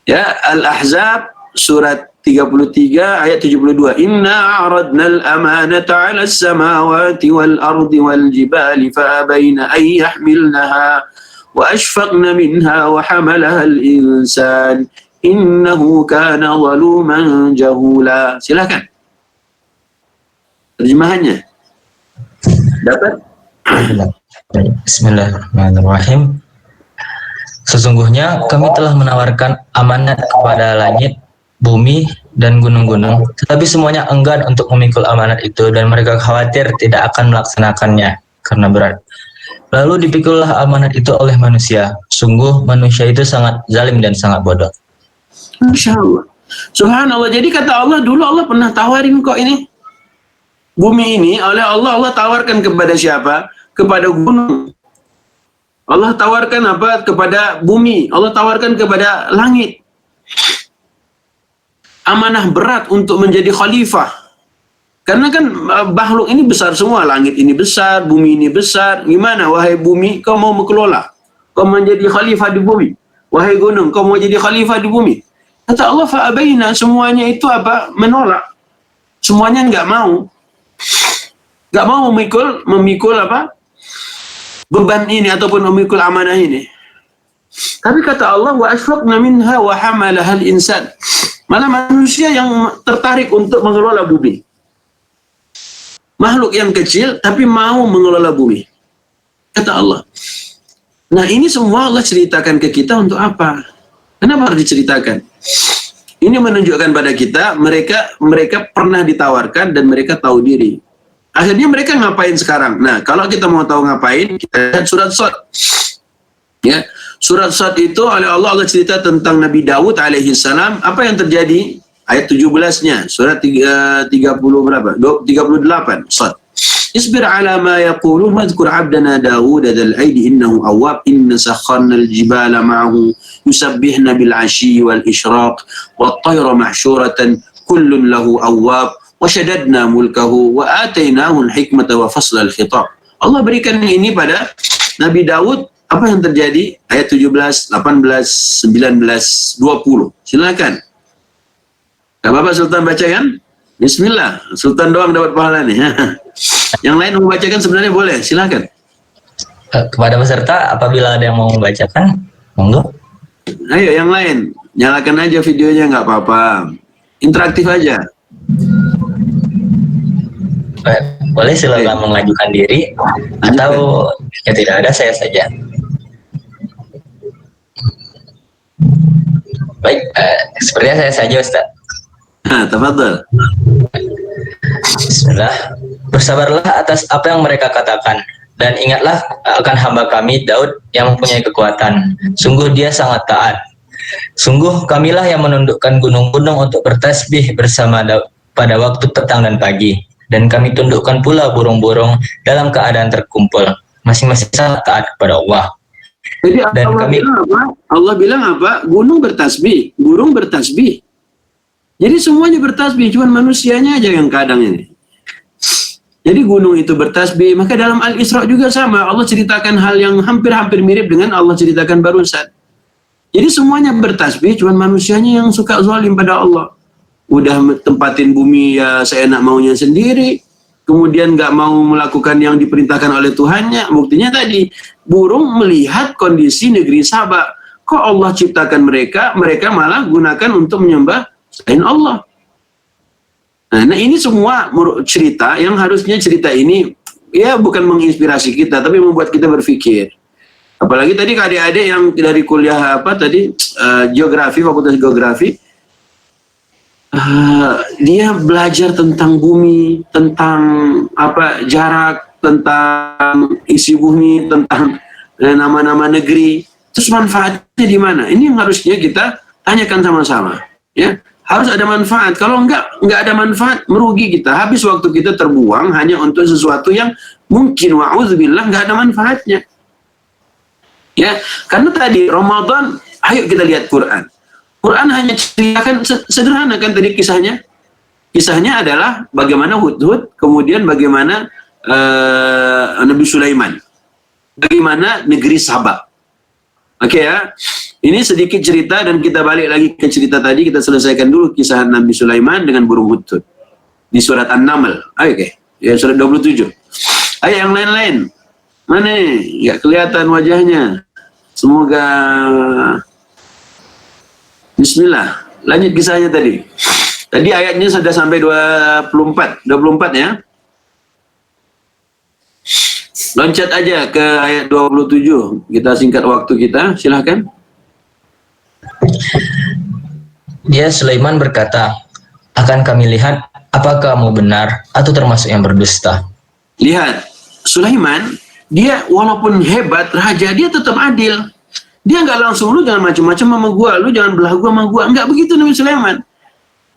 Ya, Al-Ahzab surat 33 ayat 72. Inna aradnal amanata 'ala as-samawati wal ardi wal jibali fa abaina an yahmilnaha wa ashfaqna minha wa hamalaha al-insan innahu kana zaluman jahula. Silakan. Terjemahannya. Dapat? Bismillahirrahmanirrahim. Sesungguhnya kami telah menawarkan amanat kepada langit, bumi, dan gunung-gunung, tetapi semuanya enggan untuk memikul amanat itu dan mereka khawatir tidak akan melaksanakannya karena berat. Lalu dipikullah amanat itu oleh manusia. Sungguh manusia itu sangat zalim dan sangat bodoh. Masya Allah. Subhanallah. Jadi kata Allah, dulu Allah pernah tawarin kok ini. Bumi ini oleh Allah tawarkan kepada siapa? Kepada gunung. Allah tawarkan apa? Kepada bumi. Allah tawarkan kepada langit. Amanah berat untuk menjadi khalifah. Karena kan makhluk ini besar semua. Langit ini besar, bumi ini besar. Gimana wahai bumi, kau mau mengelola? Kau menjadi khalifah di bumi. Wahai gunung, kau mau jadi khalifah di bumi. Kata Allah, fa'abaina, semuanya itu apa? Menolak. Semuanya nggak mau. Nggak mau memikul apa? Beban ini ataupun memikul amanah ini. Tapi kata Allah, wa ashfaqna minha wa hamalaha al-insan. Malah manusia yang tertarik untuk mengelola bumi. Makhluk yang kecil tapi mau mengelola bumi. Kata Allah. Nah, ini semua Allah ceritakan ke kita untuk apa? Kenapa harus diceritakan? Ini menunjukkan pada kita mereka pernah ditawarkan dan mereka tahu diri. Akhirnya mereka ngapain sekarang? Nah, kalau kita mau tahu ngapain, kita lihat surat Shad. Ya, surat Shad itu oleh Allah cerita tentang Nabi Daud alaihi salam. Apa yang terjadi? Ayat 17-nya, surat 30 berapa? 38 Shad. Isbir ala ma yaqulun wadhkur 'abdana Daud dzal aidi innahu awwab inna sakharna al-jibala ma'ahu yusabbihna bil 'ashyi wal ishraq wat tayra mahsyuratan kullun lahu awwab wa shaddadna mulkahu wa atainahu al-hikmata wa fasla al-khitab. Allah berikan ini pada Nabi Daud. Apa yang terjadi? Ayat 17, 18, 19, 20. Silakan. Gak apa-apa Sultan bacakan? Bismillah. Sultan doang dapat pahala nih. Yang lain mau bacakan sebenarnya boleh. Silakan. Kepada peserta, apabila ada yang mau membacakan, monggo. Ayo yang lain. Nyalakan aja videonya, nggak apa-apa. Interaktif aja. Boleh silakan mengajukan diri atau jika tidak ada saya saja. Baik, sepertinya saya saja Ustaz. Tafadhal. Bismillah. Bersabarlah atas apa yang mereka katakan dan ingatlah akan hamba kami Daud yang mempunyai kekuatan. Sungguh dia sangat taat. Sungguh kamilah yang menundukkan gunung-gunung untuk bertasbih bersama Daud pada waktu petang dan pagi. Dan kami tundukkan pula burung-burung dalam keadaan terkumpul. Masing-masing sangat taat kepada Allah. Jadi Dan Allah kami bilang apa? Allah bilang apa? Gunung bertasbih, burung bertasbih. Jadi semuanya bertasbih, cuman manusianya aja yang kadang ini. Jadi gunung itu bertasbih, maka dalam Al-Isra juga sama. Allah ceritakan hal yang hampir-hampir mirip dengan Allah ceritakan barusan. Jadi semuanya bertasbih, cuman manusianya yang suka zalim pada Allah. Udah tempatin bumi ya seenak maunya sendiri, kemudian nggak mau melakukan yang diperintahkan oleh Tuhannya. Buktinya tadi, burung melihat kondisi negeri Saba. Kok Allah ciptakan mereka, mereka malah gunakan untuk menyembah selain Allah. Nah, ini semua cerita yang harusnya cerita ini ya bukan menginspirasi kita, tapi membuat kita berpikir. Apalagi tadi adik-adik yang dari kuliah apa tadi, geografi, fakultas geografi, dia belajar tentang bumi, tentang apa jarak, tentang isi bumi, tentang nama-nama negeri. Terus manfaatnya di mana? Ini yang harusnya kita tanyakan sama-sama. Ya, harus ada manfaat. Kalau enggak ada manfaat, merugi kita. Habis waktu kita terbuang hanya untuk sesuatu yang mungkin wa'udzubillah enggak ada manfaatnya. Ya, karena tadi Ramadan, ayo kita lihat Quran. Quran hanya ceritakan sederhana kan tadi kisahnya. Kisahnya adalah bagaimana Hudhud, kemudian bagaimana Nabi Sulaiman. Bagaimana negeri Saba. Oke ya. Ini sedikit cerita dan kita balik lagi ke cerita tadi, kita selesaikan dulu kisah Nabi Sulaiman dengan burung Hudhud. Di surat An-Naml. Oke. Ya surat 27. Ayo yang lain-lain. Mana nih? Nggak kelihatan wajahnya. Semoga Bismillah. Lanjut kisahnya tadi. Tadi ayatnya sudah sampai 24 ya. Loncat aja ke ayat 27. Kita singkat waktu kita, silahkan. Dia Sulaiman berkata, akan kami lihat apakah kamu benar atau termasuk yang berdusta. Lihat, Sulaiman, dia walaupun hebat, raja, dia tetap adil. Dia nggak langsung, lu jangan macam-macam sama gua, lu jangan belah gua sama gua. Nggak begitu Nabi Sulaiman.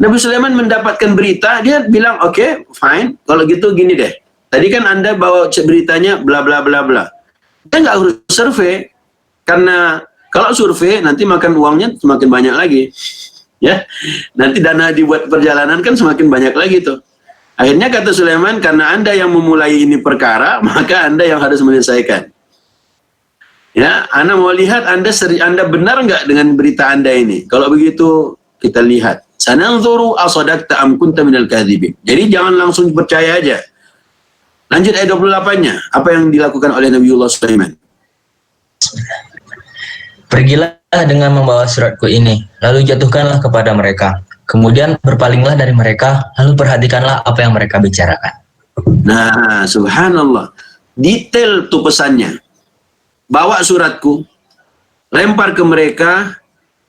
Nabi Sulaiman mendapatkan berita, dia bilang, oke, fine, kalau gitu gini deh. Tadi kan Anda bawa beritanya bla bla bla bla. Dia nggak harus survei, karena kalau survei nanti makan uangnya semakin banyak lagi. Ya, nanti dana dibuat perjalanan kan semakin banyak lagi tuh. Akhirnya kata Sulaiman, karena Anda yang memulai ini perkara, maka Anda yang harus menyelesaikan. Ya, Anda mau lihat Anda benar nggak dengan berita Anda ini? Kalau begitu kita lihat. Sananzuru asadaqta am kunta minal kadhibin. Jadi jangan langsung percaya aja. Lanjut ayat 28-nya. Apa yang dilakukan oleh Nabiullah Sulaiman? Pergilah dengan membawa suratku ini, lalu jatuhkanlah kepada mereka. Kemudian berpalinglah dari mereka, lalu perhatikanlah apa yang mereka bicarakan. Nah, subhanallah. Detail tuh pesannya. Bawa suratku, lempar ke mereka,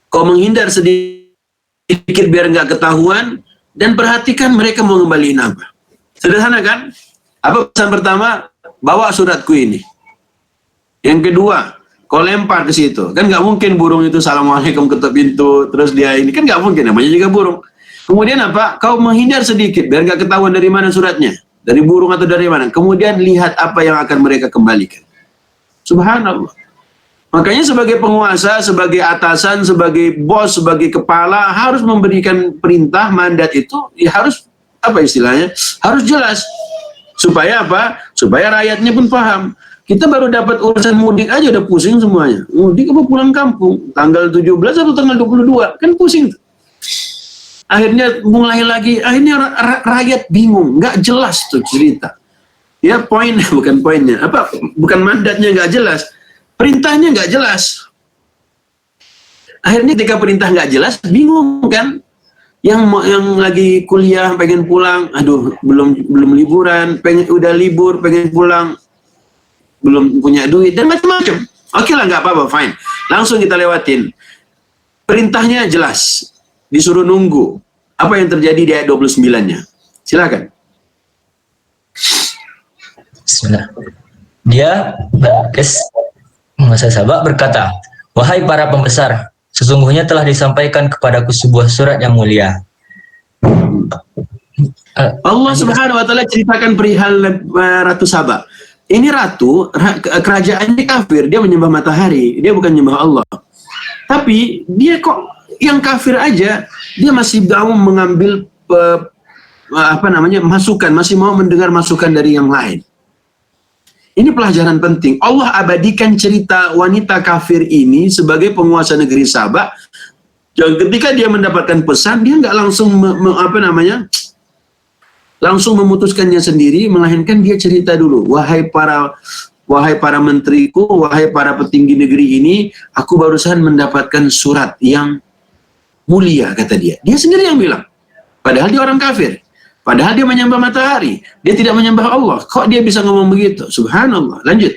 kau menghindar sedikit biar nggak ketahuan, dan perhatikan mereka mau ngembaliin apa. Sederhana kan? Apa pesan pertama? Bawa suratku ini. Yang kedua, kau lempar ke situ. Kan nggak mungkin burung itu assalamualaikum ketuk pintu, terus dia ini. Kan nggak mungkin, namanya juga burung. Kemudian apa? Kau menghindar sedikit, biar nggak ketahuan dari mana suratnya. Dari burung atau dari mana. Kemudian lihat apa yang akan mereka kembalikan. Subhanallah. Makanya sebagai penguasa, sebagai atasan, sebagai bos, sebagai kepala, harus memberikan perintah, mandat itu, ya harus, apa istilahnya? Harus jelas. Supaya apa? Supaya rakyatnya pun paham. Kita baru dapat urusan mudik aja udah pusing semuanya. Mudik apa pulang kampung? Tanggal 17 atau tanggal 22? Kan pusing. Akhirnya mulai lagi, akhirnya rakyat bingung. Nggak jelas tuh cerita. Ya bukan poinnya. Apa? Bukan mandatnya nggak jelas. Perintahnya nggak jelas. Akhirnya ketika perintah nggak jelas, bingung kan? Yang lagi kuliah pengen pulang, aduh belum liburan, udah libur pengen pulang, belum punya duit dan macam-macam. Oke lah, nggak apa-apa, fine. Langsung kita lewatin. Perintahnya jelas, disuruh nunggu. Apa yang terjadi di ayat 29-nya? Silakan. Bismillah. Dia Balqis penguasa Sabak berkata, wahai para pembesar, sesungguhnya telah disampaikan kepadaku sebuah surat yang mulia. Allah Subhanahu wa taala ceritakan perihal Ratu Saba. ini ratu, kerajaannya kafir, dia menyembah matahari, dia bukan menyembah Allah. Tapi dia kok yang kafir aja, dia masih mau mengambil masukan, masih mau mendengar masukan dari yang lain. Ini pelajaran penting. Allah abadikan cerita wanita kafir ini sebagai penguasa negeri Sabak. Dan ketika dia mendapatkan pesan, dia nggak langsung langsung memutuskannya sendiri, melainkan dia cerita dulu. Wahai para menteriku, wahai para petinggi negeri ini, aku barusan mendapatkan surat yang mulia, kata dia. Dia sendiri yang bilang. Padahal dia orang kafir. Padahal dia menyembah matahari. Dia tidak menyembah Allah. Kok dia bisa ngomong begitu? Subhanallah. Lanjut.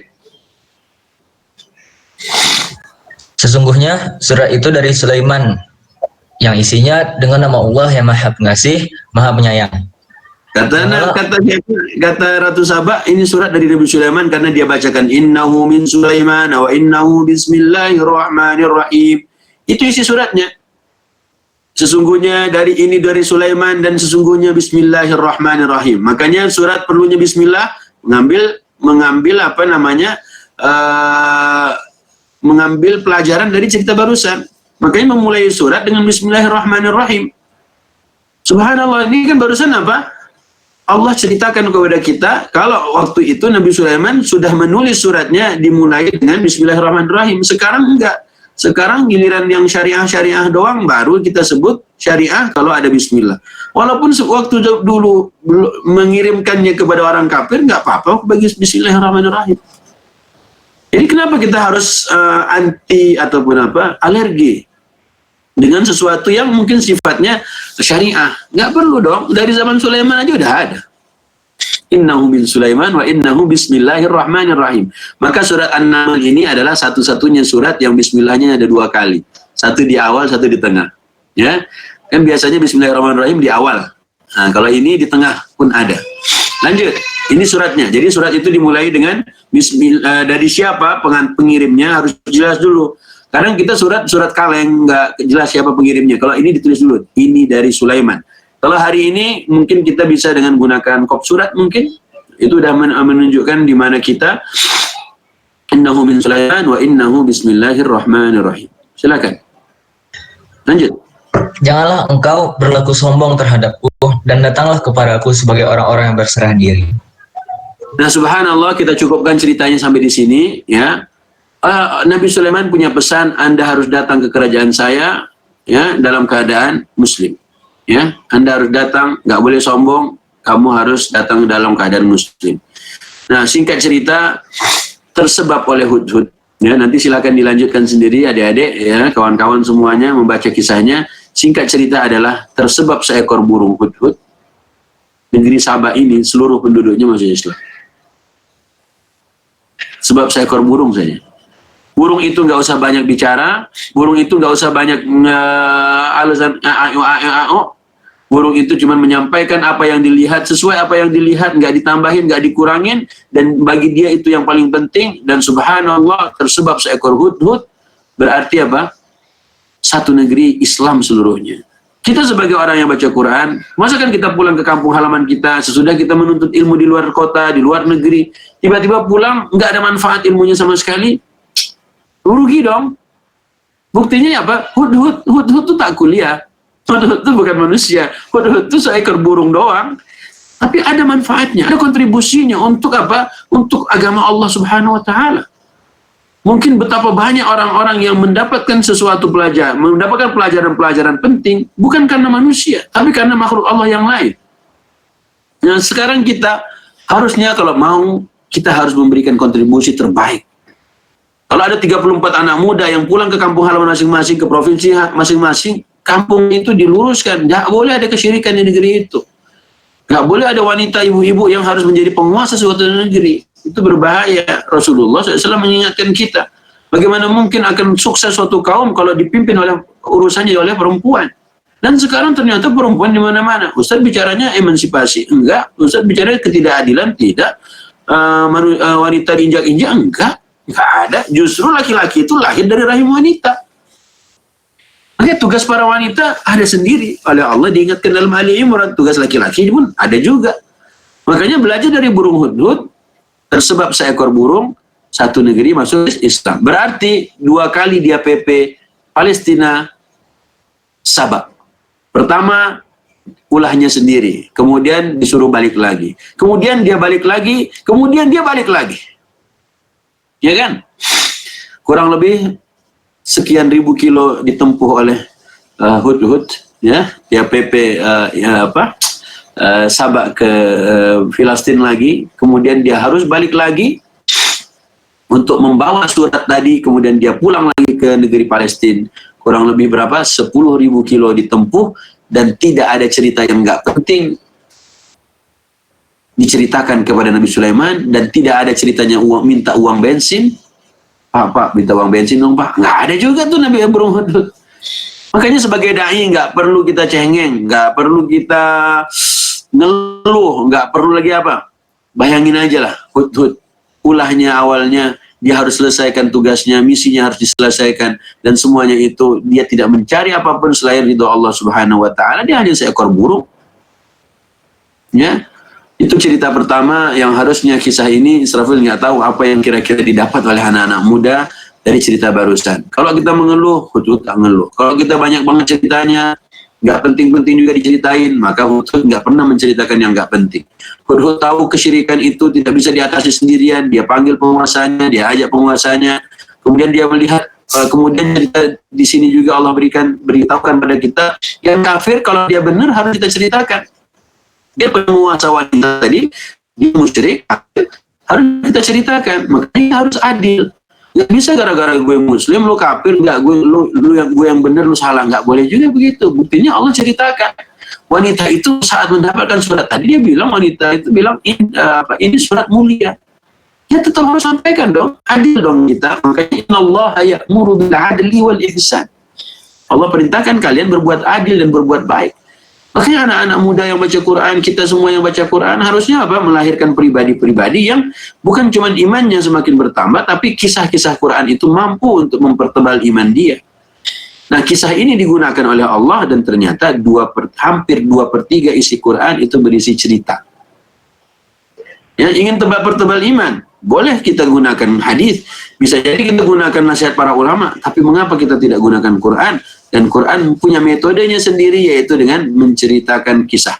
Sesungguhnya surat itu dari Sulaiman, yang isinya dengan nama Allah yang Maha Pengasih, Maha Penyayang. Kata Ratu Sabah, ini surat dari Nabi Sulaiman karena dia bacakan innahu min Sulaiman wa innahu bismillahirrahmanirrahim. Itu isi suratnya. Sesungguhnya dari Sulaiman dan sesungguhnya bismillahirrahmanirrahim. Makanya surat perlunya bismillah, mengambil pelajaran dari cerita barusan. Makanya memulai surat dengan bismillahirrahmanirrahim. Subhanallah, ini kan barusan apa? Allah ceritakan kepada kita kalau waktu itu Nabi Sulaiman sudah menulis suratnya dimulai dengan bismillahirrahmanirrahim. Sekarang enggak. Sekarang giliran yang syariah doang baru kita sebut syariah kalau ada bismillah. Walaupun waktu dulu mengirimkannya kepada orang kafir enggak apa-apa bagi bismillahirrahmanirrahim. Jadi kenapa kita harus anti ataupun alergi dengan sesuatu yang mungkin sifatnya syariah? Nggak perlu dong, dari zaman Sulaiman aja udah ada. Innahu bin Sulaiman wa innahu bismillahirrahmanirrahim. Maka surat An-Naml ini adalah satu-satunya surat yang bismillahnya ada 2 kali. Satu di awal, satu di tengah. Ya, kan biasanya bismillahirrahmanirrahim di awal. Nah, kalau ini di tengah pun ada. Lanjut, ini suratnya. Jadi surat itu dimulai dengan dari siapa pengirimnya harus jelas dulu. Kadang kita surat kaleng nggak jelas siapa pengirimnya. Kalau ini ditulis dulu, ini dari Sulaiman. Kalau hari ini mungkin kita bisa dengan gunakan kop surat mungkin itu sudah menunjukkan di mana kita. Innahu min Sulaiman wa innahu bismillahirrahmanirrahim. Silakan. Lanjut. Janganlah engkau berlaku sombong terhadapku dan datanglah kepadaku sebagai orang-orang yang berserah diri. Nah, subhanallah, kita cukupkan ceritanya sampai di sini ya. Nabi Sulaiman punya pesan, Anda harus datang ke kerajaan saya ya dalam keadaan muslim. Ya, Anda harus datang, nggak boleh sombong, kamu harus datang dalam keadaan muslim. Nah, singkat cerita, tersebab oleh Hudhud. Ya, nanti silakan dilanjutkan sendiri adik-adik ya, kawan-kawan semuanya membaca kisahnya. Singkat cerita adalah tersebab seekor burung Hudhud. Negeri Sabah ini seluruh penduduknya masuk Islam. Sebab seekor burung saja. Burung itu nggak usah banyak bicara, burung itu nggak usah banyak alasan burung itu cuma menyampaikan apa yang dilihat, sesuai apa yang dilihat, nggak ditambahin, nggak dikurangin, dan bagi dia itu yang paling penting. Dan subhanallah, tersebab seekor Hudhud berarti apa? Satu negeri Islam seluruhnya. Kita sebagai orang yang baca Quran, masa kan kita pulang ke kampung halaman kita, sesudah kita menuntut ilmu di luar kota, di luar negeri, tiba-tiba pulang, nggak ada manfaat ilmunya sama sekali, rugi dong. Buktinya apa? Hudhud itu tak kuliah. Hudhud itu bukan manusia. Hudhud itu seekor burung doang. Tapi ada manfaatnya, ada kontribusinya untuk apa? Untuk agama Allah Subhanahu wa taala. Mungkin betapa banyak orang-orang yang mendapatkan sesuatu mendapatkan pelajaran-pelajaran penting bukan karena manusia, tapi karena makhluk Allah yang lain. Nah, sekarang kita harusnya kalau mau, kita harus memberikan kontribusi terbaik. Kalau ada 34 anak muda yang pulang ke kampung halaman masing-masing, ke provinsi masing-masing, kampung itu diluruskan. Nggak boleh ada kesyirikan di negeri itu. Nggak boleh ada wanita ibu-ibu yang harus menjadi penguasa suatu negeri. Itu berbahaya. Rasulullah SAW mengingatkan kita. Bagaimana mungkin akan sukses suatu kaum kalau dipimpin oleh urusannya oleh perempuan. Dan sekarang ternyata perempuan di mana-mana. Ustaz bicaranya emansipasi. Enggak. Ustaz bicaranya ketidakadilan. Tidak. Wanita diinjak-injak. Enggak. Enggak ada. Justru laki-laki itu lahir dari rahim wanita. Makanya tugas para wanita ada sendiri. Oleh Allah diingatkan dalam Ali Imran. Tugas laki-laki pun ada juga. Makanya belajar dari burung Hudhud. Tersebab seekor burung, satu negeri masuk Islam. Berarti 2 kali dia PP Palestina, Sabak. Pertama, ulahnya sendiri. Kemudian disuruh balik lagi. Kemudian dia balik lagi. Kemudian dia balik lagi. Ya kan? Kurang lebih sekian ribu kilo ditempuh oleh Hudhud. Ya, dia PP Sabak ke Filistin lagi. Kemudian dia harus balik lagi untuk membawa surat tadi, kemudian dia pulang lagi ke negeri Palestina. Kurang lebih berapa? 10.000 kilo ditempuh, dan tidak ada cerita yang nggak penting diceritakan kepada Nabi Sulaiman, dan tidak ada ceritanya minta uang bensin. Pak, minta uang bensin dong Pak. Nggak ada juga tuh Nabi Ibrahim Hudhud. Makanya sebagai da'i nggak perlu kita cengeng, nggak perlu kita ngeluh, nggak perlu lagi apa. Bayangin aja lah, Hudhud. Ulahnya awalnya dia harus selesaikan tugasnya, misinya harus diselesaikan, dan semuanya itu dia tidak mencari apapun selain ridho Allah Subhanahu wa taala. Dia hanya seekor burung. Ya. Itu cerita pertama yang harusnya kisah ini Israfil nggak tahu apa yang kira-kira didapat oleh anak-anak muda dari cerita barusan. Kalau kita mengeluh, Hudhud tak ngeluh. Kalau kita banyak banget ceritanya, nggak penting-penting juga diceritain, maka Hudhud nggak pernah menceritakan yang nggak penting. Hudhud tahu kesyirikan itu tidak bisa diatasi sendirian, dia panggil penguasanya, dia ajak penguasanya, kemudian dia melihat, kemudian cerita di sini juga Allah beritahukan pada kita, yang kafir kalau dia benar harus kita ceritakan. Dia penguasa wanita tadi, dia musyrik, harus kita ceritakan, makanya harus adil. Nggak bisa gara-gara gue muslim lu kafir, nggak, gue yang benar lu salah, nggak boleh juga begitu. Buktinya Allah ceritakan, wanita itu saat mendapatkan surat tadi, dia bilang, wanita itu bilang ini surat mulia, ya tetap harus sampaikan dong, adil dong kita. Makanya innallaha ya'muru bil adli wal ihsan, Allah perintahkan kalian berbuat adil dan berbuat baik. Makanya anak-anak muda yang baca Quran, kita semua yang baca Quran, harusnya apa? Melahirkan pribadi-pribadi yang bukan cuma imannya semakin bertambah, tapi kisah-kisah Quran itu mampu untuk mempertebal iman dia. Nah, kisah ini digunakan oleh Allah, dan ternyata hampir 2/3 isi Quran itu berisi cerita. Yang ingin pertebal iman, boleh kita gunakan hadis, bisa jadi kita gunakan nasihat para ulama, tapi mengapa kita tidak gunakan Quran? Dan Quran punya metodenya sendiri, yaitu dengan menceritakan kisah.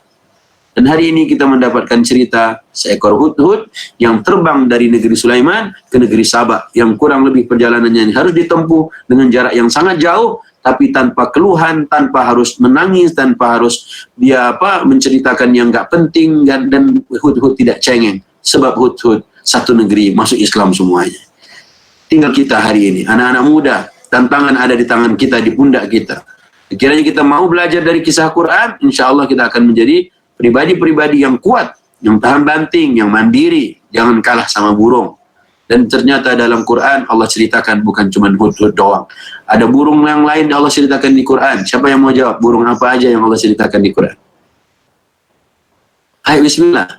Dan hari ini kita mendapatkan cerita seekor Hudhud yang terbang dari negeri Sulaiman ke negeri Sabak, yang kurang lebih perjalanannya harus ditempuh dengan jarak yang sangat jauh, tapi tanpa keluhan, tanpa harus menangis, tanpa harus dia menceritakan yang nggak penting, dan Hudhud tidak cengeng, sebab Hudhud satu negeri masuk Islam semuanya. Tinggal kita hari ini, anak-anak muda, tantangan ada di tangan kita, di pundak kita. Kiranya kita mau belajar dari kisah Quran, insya Allah kita akan menjadi pribadi-pribadi yang kuat, yang tahan banting, yang mandiri, jangan kalah sama burung. Dan ternyata dalam Quran Allah ceritakan bukan cuma Hudhud doang. Ada burung yang lain Allah ceritakan di Quran. Siapa yang mau jawab? Burung apa aja yang Allah ceritakan di Quran? Ayo bismillah.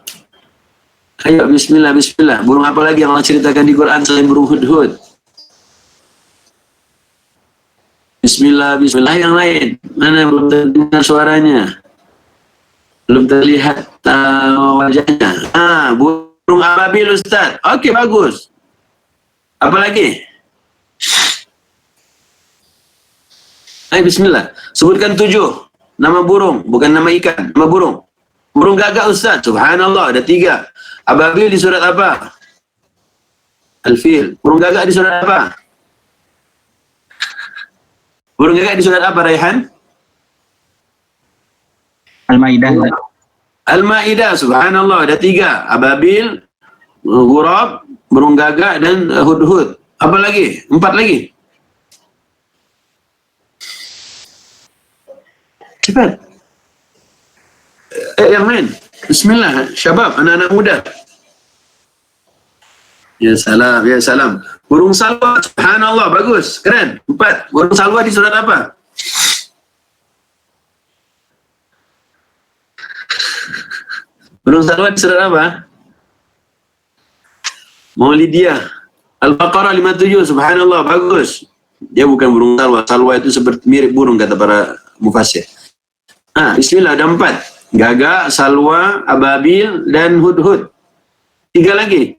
Ayo bismillah, bismillah. Burung apa lagi yang Allah ceritakan di Quran selain burung Hudhud? Bismillah, bismillah. Yang lain mana? Belum terdengar suaranya, belum terlihat wajahnya. Burung ababil Ustaz. Oke, bagus. Apa lagi? Ayo bismillah. Sebutkan 7 nama burung, bukan nama ikan, nama burung. Burung gagak Ustaz. Subhanallah, ada 3. Ababil di surat apa? Al-Fil. Burung gagak di surat apa? Burung gagak di surat apa, Raihan? Al-Maidah. Al-Maidah, subhanallah, ada 3. Ababil, Ghurab, burung gagak, dan Hudhud. Apa lagi? 4 lagi. Cepat. Yang lain. Bismillah, syabab, anak-anak muda. Ya salam, ya salam. Burung salwa, subhanallah, bagus, keren. 4. Burung salwa di surat apa? Burung salwa di surat apa? Maulidiyah. Al-Baqarah 57, subhanallah, bagus. Dia bukan burung salwa. Salwa itu seperti mirip burung, kata para mufassir. Bismillah, ada 4. Gagak, salwa, ababil, dan hudhud. 3 lagi.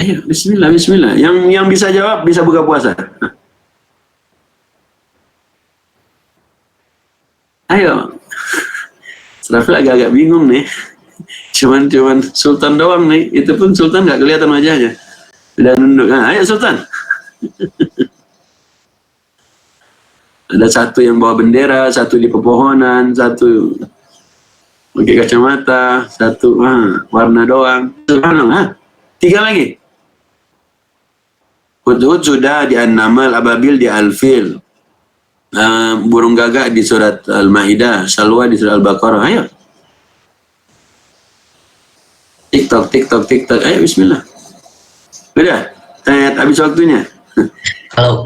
Ayo, bismillah, bismillah. Yang bisa jawab bisa buka puasa. Ayo. Israfil agak-agak bingung nih. Cuman Sultan doang nih. Itu pun Sultan nggak kelihatan wajahnya. Sudah nunduk. Nah, ayo Sultan. Ada satu yang bawa bendera, satu di pepohonan, satu pakai kacamata, satu warna doang. Subhanallah. 3 lagi. Hudhud sudah di An-Naml, Ababil di Al-Fil. Burung gagak di surat Al-Maidah, Salwa di surat Al-Baqarah. Ayo. TikTok. Ayo bismillah. Udah, habis waktunya. Kalau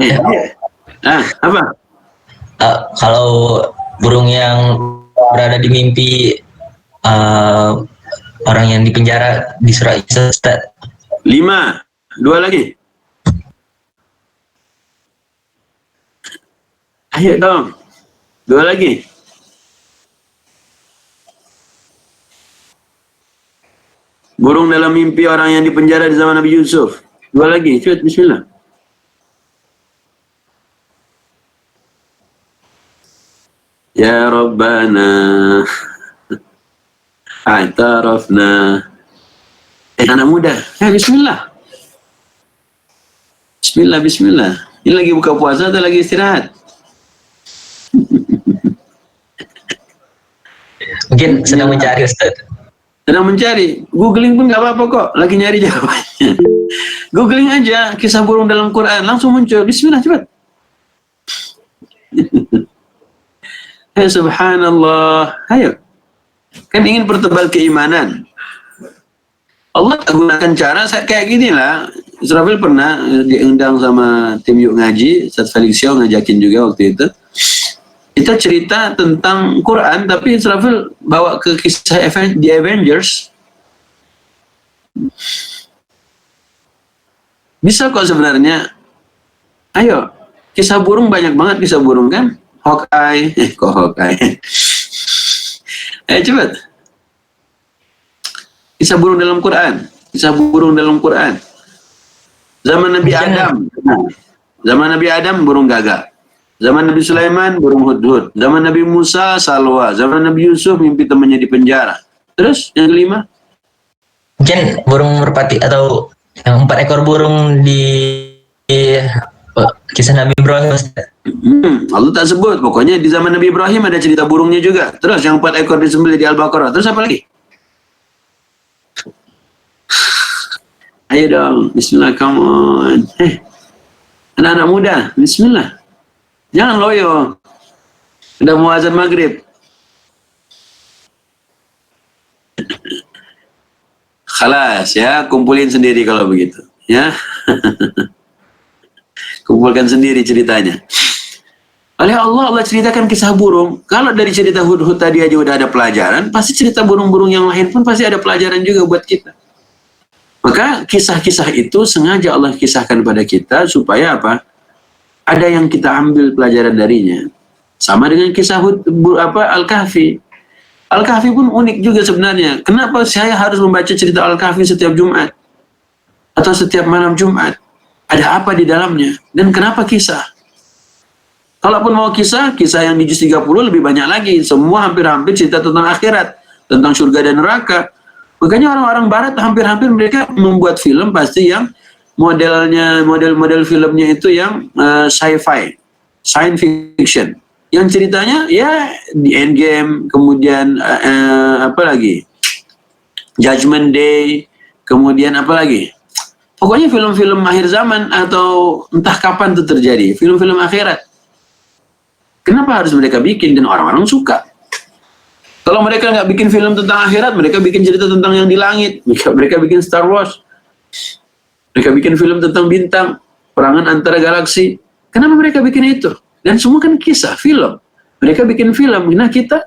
Apa? kalau burung yang berada di mimpi orang yang dipenjara di surah Isa, Ustaz. 5. 2 lagi. Ayo dong. 2 lagi. Burung dalam mimpi orang yang dipenjara di zaman Nabi Yusuf. 2 lagi. Cepat, bismillah. Ya Rabbana A'tarafna. Anak muda. Bismillah. Bismillah. Ini lagi buka puasa atau lagi istirahat? Mungkin sedang mencari, Ustaz. Sedang mencari. Googling pun nggak apa-apa kok. Lagi nyari jawabannya. Googling aja kisah burung dalam Quran. Langsung muncul. Bismillah, cepat. Subhanallah. Ayo. Kan ingin pertebal keimanan. Allah gunakan cara kayak gini lah. Israfil pernah diundang sama tim Yuk Ngaji. Ustaz Felix Xiao ngajakin juga waktu itu. Kita cerita tentang Quran, tapi Israfil bawa ke kisah The Avengers. Bisa kok sebenarnya. Ayo, kisah burung banyak banget kisah burung kan? Hawkeye, kok Hawkeye? Ayo cepat. Kisah burung dalam Quran. Kisah burung dalam Quran. Zaman Nabi Adam. Zaman Nabi Adam burung gagak. Zaman Nabi Sulaiman burung hudhud. Zaman Nabi Musa salwa. Zaman Nabi Yusuf mimpi temannya di penjara. Terus yang kelima? Mungkin burung merpati atau yang 4 ekor burung di kisah Nabi Ibrahim. Allah tak sebut. Pokoknya di zaman Nabi Ibrahim ada cerita burungnya juga. Terus yang 4 ekor disembelih di Al-Baqarah. Terus apa lagi? Ayo dong. Bismillah, come on. Anak-anak muda. Bismillah. Jangan loyo. Udah mau azan maghrib. Khalas ya. Kumpulin sendiri kalau begitu. Ya. Kumpulkan sendiri ceritanya. Oleh Allah ceritakan kisah burung. Kalau dari cerita hudhud tadi aja udah ada pelajaran, pasti cerita burung-burung yang lain pun pasti ada pelajaran juga buat kita. Maka kisah-kisah itu sengaja Allah kisahkan pada kita supaya apa? Ada yang kita ambil pelajaran darinya. Sama dengan kisah Al-Kahfi. Al-Kahfi pun unik juga sebenarnya. Kenapa saya harus membaca cerita Al-Kahfi setiap Jumat? Atau setiap malam Jumat? Ada apa di dalamnya? Dan kenapa kisah? Kalaupun mau kisah yang di juz 30 lebih banyak lagi. Semua hampir-hampir cerita tentang akhirat, tentang surga dan neraka. Makanya orang-orang barat hampir-hampir mereka membuat film pasti yang model filmnya itu yang sci-fi, science fiction. Yang ceritanya ya di Endgame, kemudian apa lagi? Judgment Day, kemudian apa lagi? Pokoknya film-film akhir zaman atau entah kapan itu terjadi, film-film akhirat. Kenapa harus mereka bikin dan orang-orang suka? Kalau mereka nggak bikin film tentang akhirat, mereka bikin cerita tentang yang di langit. Mereka bikin Star Wars. Mereka bikin film tentang bintang, perangan antara galaksi. Kenapa mereka bikin itu? Dan semua kan kisah, film. Mereka bikin film. Nah kita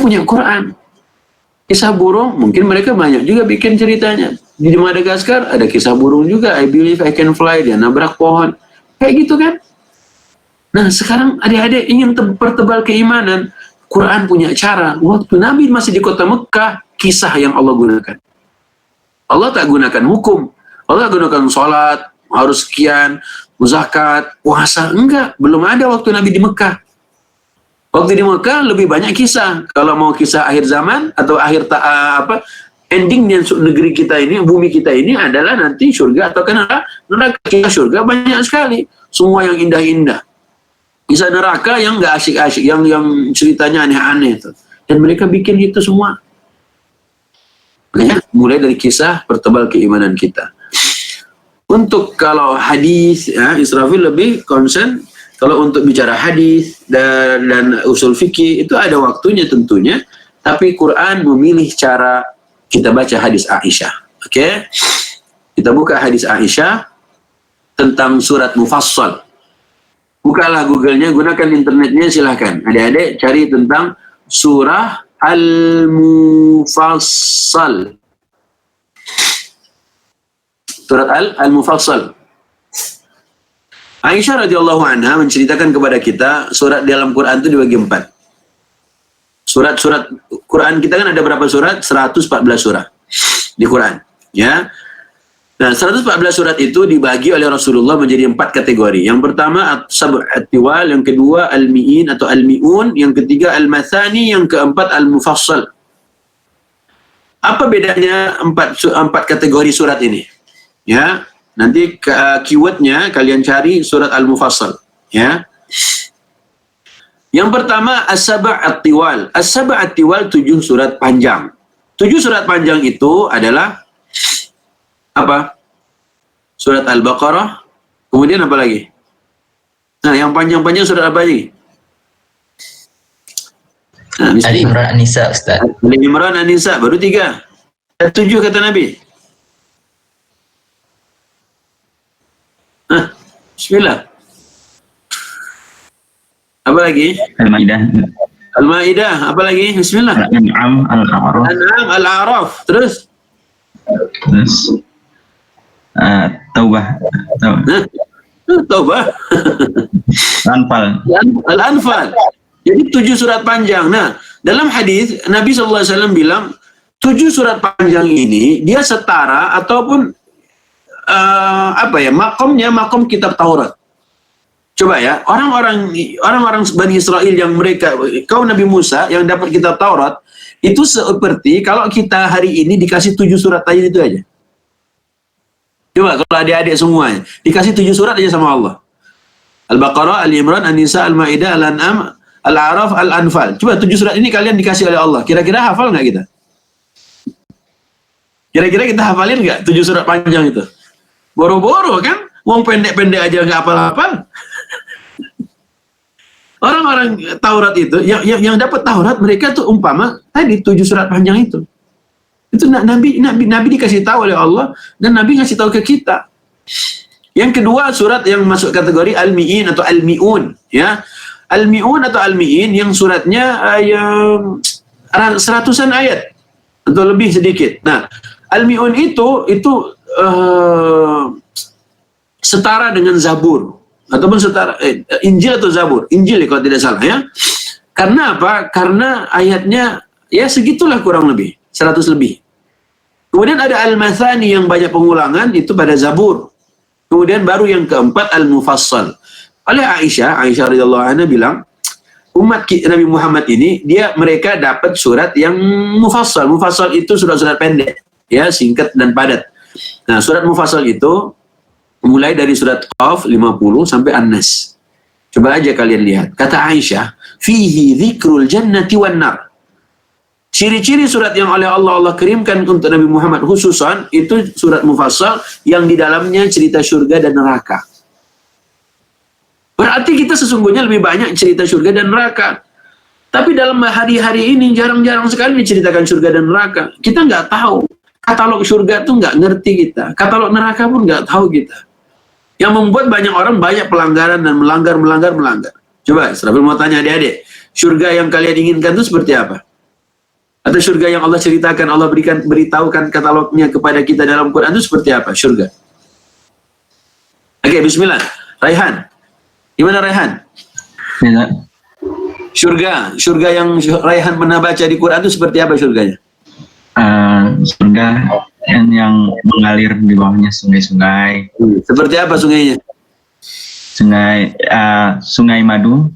punya Quran. Kisah burung, mungkin mereka banyak juga bikin ceritanya. Di Madagaskar ada kisah burung juga. I believe I can fly, dia nabrak pohon. Kayak gitu kan? Nah sekarang adik-adik ingin pertebal keimanan. Quran punya cara. Waktu Nabi masih di kota Mekah, kisah yang Allah gunakan. Allah tak gunakan hukum. Allah gunakan sholat, harus sekian, zakat, puasa. Enggak, belum ada waktu Nabi di Mekah. Waktu di Mekah lebih banyak kisah. Kalau mau kisah akhir zaman atau akhir endingnya negeri kita ini, bumi kita ini adalah nanti surga atau neraka. Neraka, surga banyak sekali. Semua yang indah-indah. Kisah neraka yang nggak asik-asik, yang ceritanya aneh-aneh itu. Dan mereka bikin itu semua. Makanya mulai dari kisah pertebal keimanan kita. Untuk kalau hadis, ya, Israfil lebih concern. Kalau untuk bicara hadis dan usul fikih itu ada waktunya tentunya. Tapi Quran memilih cara kita baca hadis Aisyah. Oke? Kita buka hadis Aisyah tentang surat Mufassal. Bukalah Google-nya, gunakan internetnya, silahkan. Adik-adik cari tentang surah Al-Mufassal. Surat Al-Mufassal. Aisyah radhiyallahu anha menceritakan kepada kita surat dalam Quran itu dibagi 4. Surat-surat Quran kita kan ada berapa surat? 114 surah di Quran. Ya. Nah, 114 surat itu dibagi oleh Rasulullah menjadi 4 kategori. Yang pertama At-Tiwal, yang kedua Al-Mi'in atau Al-Mi'un, yang ketiga Al-Mathani, yang keempat Al-Mufassal. Apa bedanya 4 kategori surat ini? Ya, nanti keywordnya kalian cari surat Al-Mufassal. Ya. Yang pertama As-Sab' At-Tiwal. As-Sab' At-Tiwal 7 surat panjang. 7 surat panjang itu adalah apa? Surat Al-Baqarah. Kemudian apa lagi? Nah, yang panjang-panjang surat apa lagi? Nah, Ali Imran An-Nisa, Ustaz. Ali Imran An-Nisa, baru 3. 7 kata Nabi. Bismillah. Apa lagi? Al-Maidah. Al-Maidah. Apa lagi? Bismillah. Al-An'am, Al-A'raf. Al-An'am, Al-A'raf. Terus? Taubah. Taubah. Anfal. Al-Anfal. Jadi 7 surat panjang. Nah, dalam hadis Nabi SAW bilang 7 surat panjang ini dia setara ataupun makom kitab Taurat. Coba ya, orang-orang Bani Israel yang mereka kaum Nabi Musa yang dapat kitab Taurat itu seperti kalau kita hari ini dikasih 7 surat aja itu aja. Coba kalau adik-adik semuanya dikasih 7 surat aja sama Allah. Al-Baqarah, Al-Imran, An-Nisa, Al-Maidah, Al-An'am, Al-A'raf, Al-Anfal. Coba 7 surat ini kalian dikasih oleh Allah. Kira-kira hafal nggak kita? Kira-kira kita hafalin nggak 7 surat panjang itu? Boro-boro kan? Wong pendek-pendek aja nggak hafal-hafal. Orang-orang Taurat itu, yang dapat Taurat mereka tuh umpama tadi 7 surat panjang itu. Itu Nabi dikasih tahu oleh Allah dan Nabi ngasih tahu ke kita. Yang kedua surat yang masuk kategori Al-Mi'in atau Al-Mi'un, ya. Al-Mi'un atau Al-Mi'in yang suratnya yang seratusan ayat atau lebih sedikit. Nah, Al-Mi'un itu setara dengan Zabur ataupun setara Injil atau Zabur. Injil kalau tidak salah, ya. Karena apa? Karena ayatnya ya segitulah kurang lebih, 100 lebih. Kemudian ada Al-Mathani yang banyak pengulangan itu pada Zabur. Kemudian baru yang keempat Al-Mufassal. Oleh Aisyah radhiyallahu anha bilang, umat Nabi Muhammad ini mereka dapat surat yang mufassal. Mufassal itu surat-surat pendek, ya, singkat dan padat. Nah, surat mufassal itu mulai dari surat Qaf 50 sampai An-Nas. Coba aja kalian lihat. Kata Aisyah, fihi dzikrul jannati wan nar. Ciri-ciri surat yang oleh Allah kirimkan untuk Nabi Muhammad khususan itu surat mufassal yang di dalamnya cerita surga dan neraka. Berarti kita sesungguhnya lebih banyak cerita surga dan neraka. Tapi dalam hari-hari ini jarang-jarang sekali diceritakan surga dan neraka. Kita nggak tahu. Katalog surga tuh nggak ngerti kita. Katalog neraka pun nggak tahu kita. Yang membuat banyak orang banyak pelanggaran dan melanggar. Coba, Israfil mau tanya adik-adik. Surga yang kalian inginkan itu seperti apa? Atau surga yang Allah ceritakan, Allah beritahukan katalognya kepada kita dalam Quran itu seperti apa? Surga. Oke, bismillah. Raihan. Gimana Raihan? Ya. Surga yang Raihan pernah baca di Quran itu seperti apa surganya? surga yang mengalir di bawahnya sungai-sungai. Seperti apa sungainya? Sungai madu.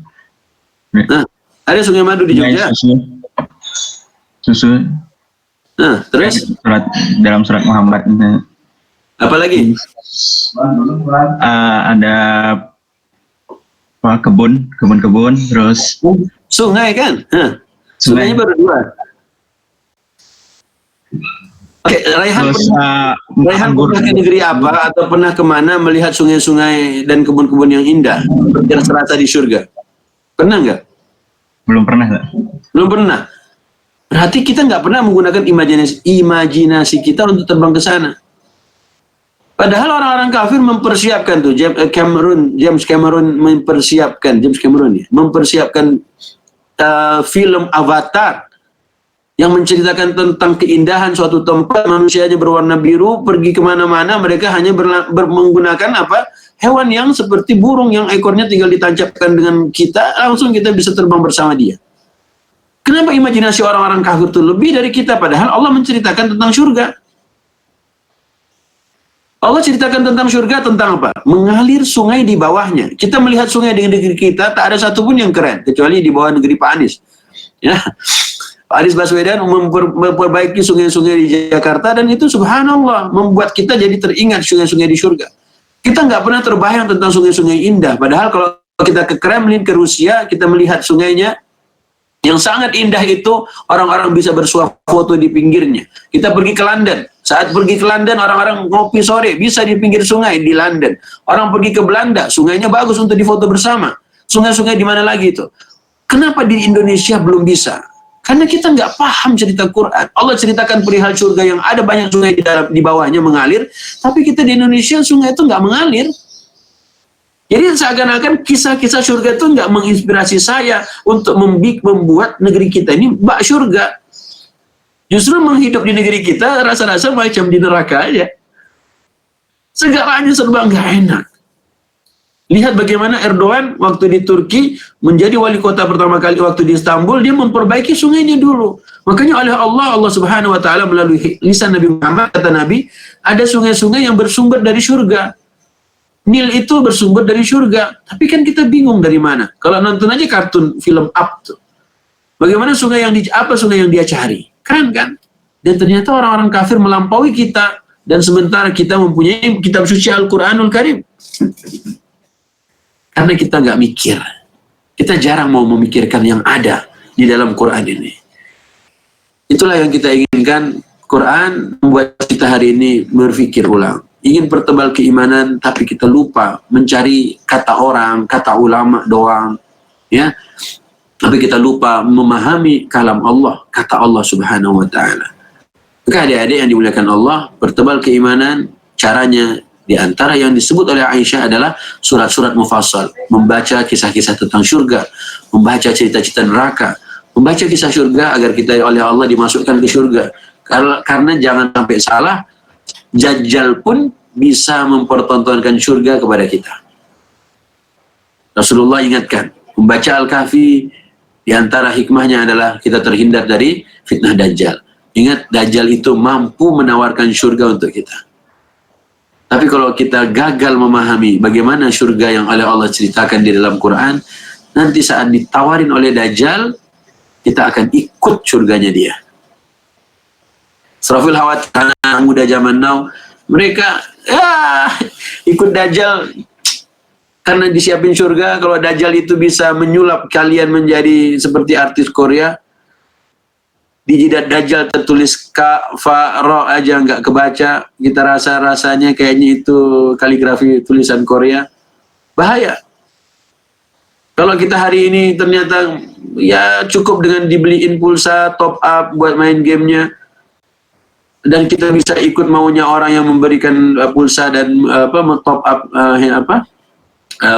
Nah, ada sungai madu di Sungai Jogja. Susu. Nah, terus Dalam surat Muhammad ini. apalagi? Ada kebun, terus Sungai kan? sungai. Sungainya baru 2. Oke, Raihan Terus Raihan pernah ke negeri apa atau pernah kemana melihat sungai-sungai dan kebun-kebun yang indah serasa di surga? Pernah nggak? belum pernah. Belum pernah. Berarti kita nggak pernah menggunakan imajinasi kita untuk terbang ke sana. Padahal orang-orang kafir mempersiapkan tuh James Cameron mempersiapkan film Avatar yang menceritakan tentang keindahan suatu tempat, manusianya berwarna biru, pergi kemana-mana, mereka hanya menggunakan hewan yang seperti burung yang ekornya tinggal ditancapkan dengan kita, langsung kita bisa terbang bersama dia. Kenapa imajinasi orang-orang kafir itu lebih dari kita, padahal Allah menceritakan tentang surga. Allah ceritakan tentang surga tentang apa? Mengalir sungai di bawahnya. Kita melihat sungai di negeri kita, tak ada satupun yang keren, kecuali di bawah negeri Pak Anies. Ya. Pak Anies Baswedan memperbaiki sungai-sungai di Jakarta, dan itu subhanallah membuat kita jadi teringat sungai-sungai di surga. Kita nggak pernah terbayang tentang sungai-sungai indah, padahal kalau kita ke Kremlin, ke Rusia, kita melihat sungainya yang sangat indah itu, orang-orang bisa bersuah foto di pinggirnya. Kita pergi ke London, saat pergi ke London orang-orang ngopi sore bisa di pinggir sungai di London. Orang pergi ke Belanda, sungainya bagus untuk difoto bersama. Sungai-sungai di mana lagi itu? Kenapa di Indonesia belum bisa? Karena kita nggak paham cerita Quran. Allah ceritakan perihal surga yang ada banyak sungai di bawahnya mengalir, tapi kita di Indonesia sungai itu nggak mengalir. Jadi seakan-akan kisah-kisah surga itu nggak menginspirasi saya untuk membuat negeri kita ini bak surga. Justru menghidup di negeri kita rasa-rasa macam di neraka aja. Segalanya serba nggak enak. Lihat bagaimana Erdogan waktu di Turki menjadi wali kota pertama kali waktu di Istanbul, dia memperbaiki sungainya dulu. Makanya oleh Allah Subhanahu wa taala melalui lisan Nabi Muhammad, kata Nabi, ada sungai-sungai yang bersumber dari surga. Nil itu bersumber dari surga. Tapi kan kita bingung dari mana. Kalau nonton aja kartun film Up tuh. Bagaimana sungai yang sungai yang dia cari? Keren kan? Dan ternyata orang-orang kafir melampaui kita, dan sementara kita mempunyai kitab suci Al-Qur'anul Karim. Karena kita nggak mikir. Kita jarang mau memikirkan yang ada di dalam Quran ini. Itulah yang kita inginkan. Quran membuat kita hari ini berpikir ulang. Ingin pertebal keimanan, tapi kita lupa mencari kata orang, kata ulama doang. Ya, tapi kita lupa memahami kalam Allah, kata Allah Subhanahu wa Ta'ala. Maka adik-adik yang dimuliakan Allah, pertebal keimanan, caranya di antara yang disebut oleh Aisyah adalah surat-surat mufassal, membaca kisah-kisah tentang surga, membaca cerita-cerita neraka, membaca kisah surga agar kita oleh Allah dimasukkan ke surga. Karena jangan sampai salah, Dajjal pun bisa mempertontonkan surga kepada kita. Rasulullah ingatkan, membaca Al-Kahfi di antara hikmahnya adalah kita terhindar dari fitnah Dajjal. Ingat, Dajjal itu mampu menawarkan surga untuk kita. Tapi kalau kita gagal memahami bagaimana surga yang oleh Allah ceritakan di dalam Quran, nanti saat ditawarin oleh Dajjal, kita akan ikut surganya dia. Israfil khawatir anak muda zaman now, mereka ikut Dajjal karena disiapin surga. Kalau Dajjal itu bisa menyulap kalian menjadi seperti artis Korea, di jidat Dajjal tertulis Ka, Fa, Ro aja nggak kebaca, kita rasanya kayaknya itu kaligrafi tulisan Korea. Bahaya. Kalau kita hari ini ternyata ya cukup dengan dibeliin pulsa top up buat main gamenya, dan kita bisa ikut maunya orang yang memberikan pulsa dan top up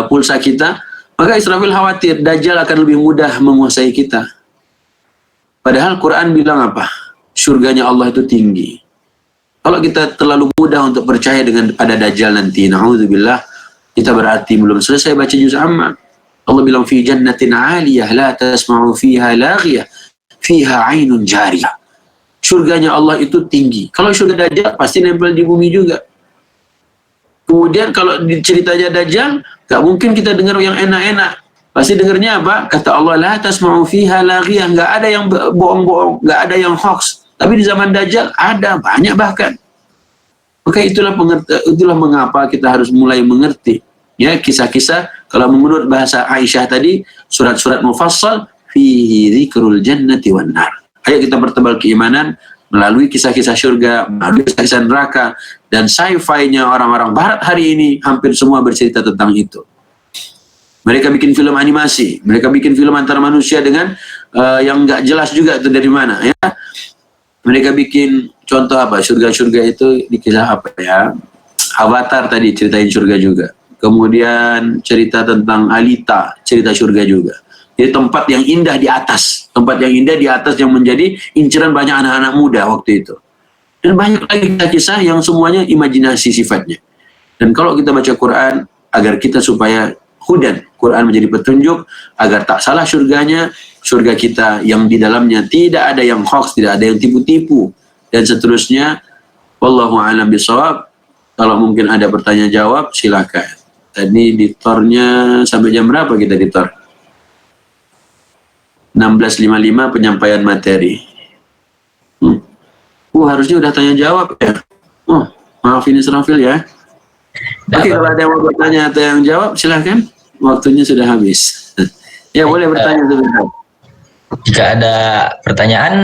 pulsa kita, maka Israfil khawatir Dajjal akan lebih mudah menguasai kita. Padahal Quran bilang apa? Surganya Allah itu tinggi. Kalau kita terlalu mudah untuk percaya dengan pada Dajjal nanti, na'udzubillah, kita berarti belum selesai baca juz amma. Allah bilang fi jannatin 'aliyah la tasma'u fiha laghiyah fiha 'ainun jariyah. surganya Allah itu tinggi. Kalau surga Dajjal pasti nempel di bumi juga. Kemudian kalau ceritanya Dajjal, gak mungkin kita dengar yang enak-enak. Pasti dengarnya apa? Kata Allah, la tasma'u fiha laghiyah. Gak ada yang bohong-bohong, gak ada yang hoax. Tapi di zaman Dajjal ada, banyak bahkan. Maka itulah mengapa kita harus mulai mengerti. Ya, kisah-kisah, kalau menurut bahasa Aisyah tadi, surat-surat mufassal, fihi dzikrul jannati wan nar. Ayo kita pertebal keimanan melalui kisah-kisah surga, melalui kisah-kisah neraka, dan sci-fi-nya orang-orang barat hari ini hampir semua bercerita tentang itu. Mereka bikin film animasi, mereka bikin film antara manusia dengan yang nggak jelas juga itu dari mana, ya. Mereka bikin contoh apa? Surga-surga itu di kisah apa ya? Avatar tadi ceritain surga juga. Kemudian cerita tentang Alita, cerita surga juga. Jadi tempat yang indah di atas, yang menjadi inceran banyak anak-anak muda waktu itu. Dan banyak lagi kisah-kisah yang semuanya imajinasi sifatnya. Dan kalau kita baca Quran, agar kita supaya hudan, Quran menjadi petunjuk, agar tak salah surganya, surga kita yang di dalamnya tidak ada yang hoax, tidak ada yang tipu-tipu, dan seterusnya. Wallahu a'lam bishawab. Kalau mungkin ada pertanyaan jawab, silakan. Tadi di tornya sampai jam berapa kita di tor? 16.55 penyampaian materi. Harusnya udah tanya jawab ya. Maaf ini Serafil ya. Oke, kalau ada yang mau bertanya atau yang jawab, silahkan. Waktunya sudah habis. Ya, boleh bertanya sebentar. Jika ada pertanyaan,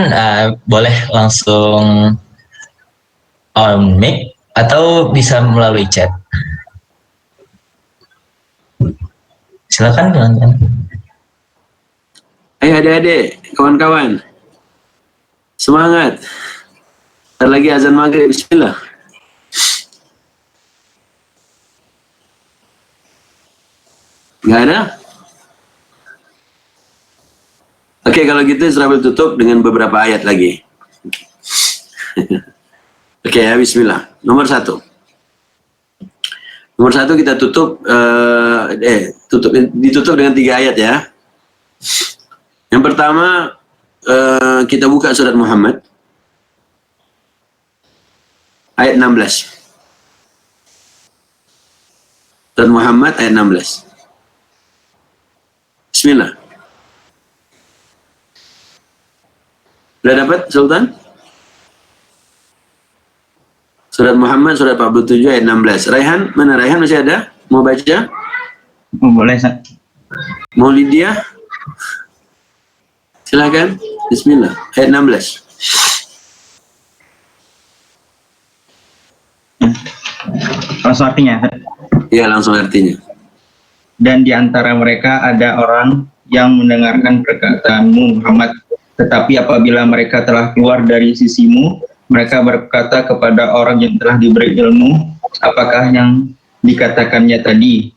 boleh langsung on mic atau bisa melalui chat. Silakan teman-teman. Ayo adik-adik, kawan-kawan. Semangat. Ntar lagi azan maghrib, bismillah. Nggak ada? Oke, kalau gitu Israfil tutup dengan beberapa ayat lagi. Oke ya, bismillah. Nomor 1. Nomor 1 kita ditutup dengan 3 ayat ya. Yang pertama, kita buka surat Muhammad ayat 16. Surat Muhammad ayat 16. Bismillah. Sudah dapat Sultan? Surat Muhammad surat 47 ayat 16. Raihan, mana Raihan, masih ada? Mau baca? Boleh, Ustaz. Mau Lydia? Silakan. Bismillah. Ayat 16. Langsung artinya. Iya, langsung artinya. Dan di antara mereka ada orang yang mendengarkan perkataanmu Muhammad, tetapi apabila mereka telah keluar dari sisimu, mereka berkata kepada orang yang telah diberi ilmu, apakah yang dikatakannya tadi?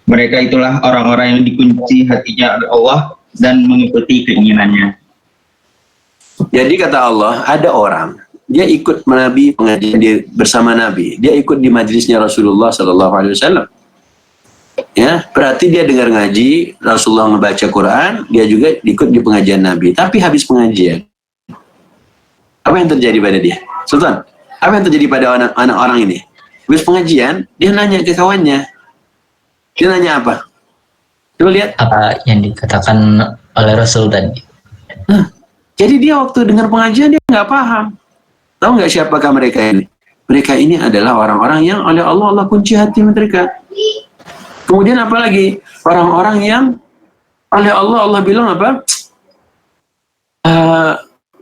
Mereka itulah orang-orang yang dikunci hatinya oleh Allah dan mengikuti keinginannya. Jadi kata Allah, ada orang, dia ikut Nabi, pengajian bersama Nabi, dia ikut di majlisnya Rasulullah SAW. Ya, berarti dia dengar ngaji, Rasulullah membaca Quran, dia juga ikut di pengajian Nabi. Tapi habis pengajian, apa yang terjadi pada dia? Sultan, apa yang terjadi pada anak orang ini? Habis pengajian, dia nanya ke kawannya. Dia nanya apa? Coba lihat. Apa yang dikatakan oleh Rasul tadi? Jadi dia waktu dengar pengajian, dia nggak paham. Tahu nggak siapakah mereka ini? Mereka ini adalah orang-orang yang oleh Allah kunci hati mereka. Kemudian apa lagi? Orang-orang yang oleh Allah bilang apa?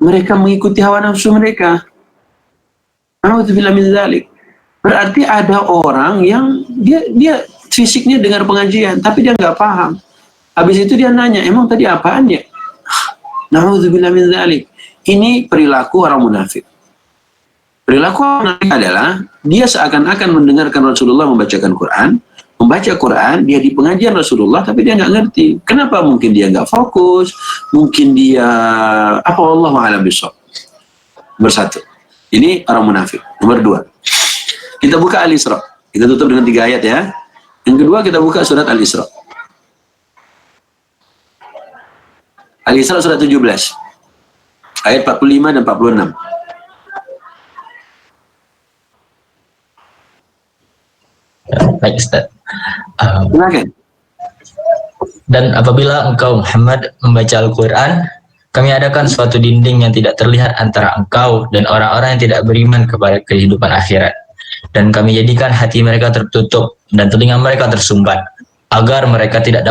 Mereka mengikuti hawa nafsu mereka. A'udzubillah min dzalik. Berarti ada orang yang dia fisiknya dengar pengajian, tapi dia nggak paham. Habis itu dia nanya, emang tadi apaan ya? Na'udzubillah min dzalik. Ini perilaku orang munafik. Perilaku orang munafik adalah dia seakan-akan mendengarkan Rasulullah membacakan Quran, membaca Quran, dia di pengajian Rasulullah, tapi dia nggak ngerti. Kenapa? Mungkin dia nggak fokus, mungkin dia Allahu a'lam bishawab. Nomor 1. Ini orang munafik. Nomor 2. Kita buka Al-Isra. Kita tutup dengan 3 ayat ya. Yang kedua kita buka surat Al-Isra. Al-Isra surat 17. ayat 45 dan 46. Baik Ustaz. Silakan. Dan apabila engkau Muhammad membaca Al-Quran, kami adakan suatu dinding yang tidak terlihat antara engkau dan orang-orang yang tidak beriman kepada kehidupan akhirat. Dan kami jadikan hati mereka tertutup dan telinga mereka tersumbat, agar mereka tidak dapat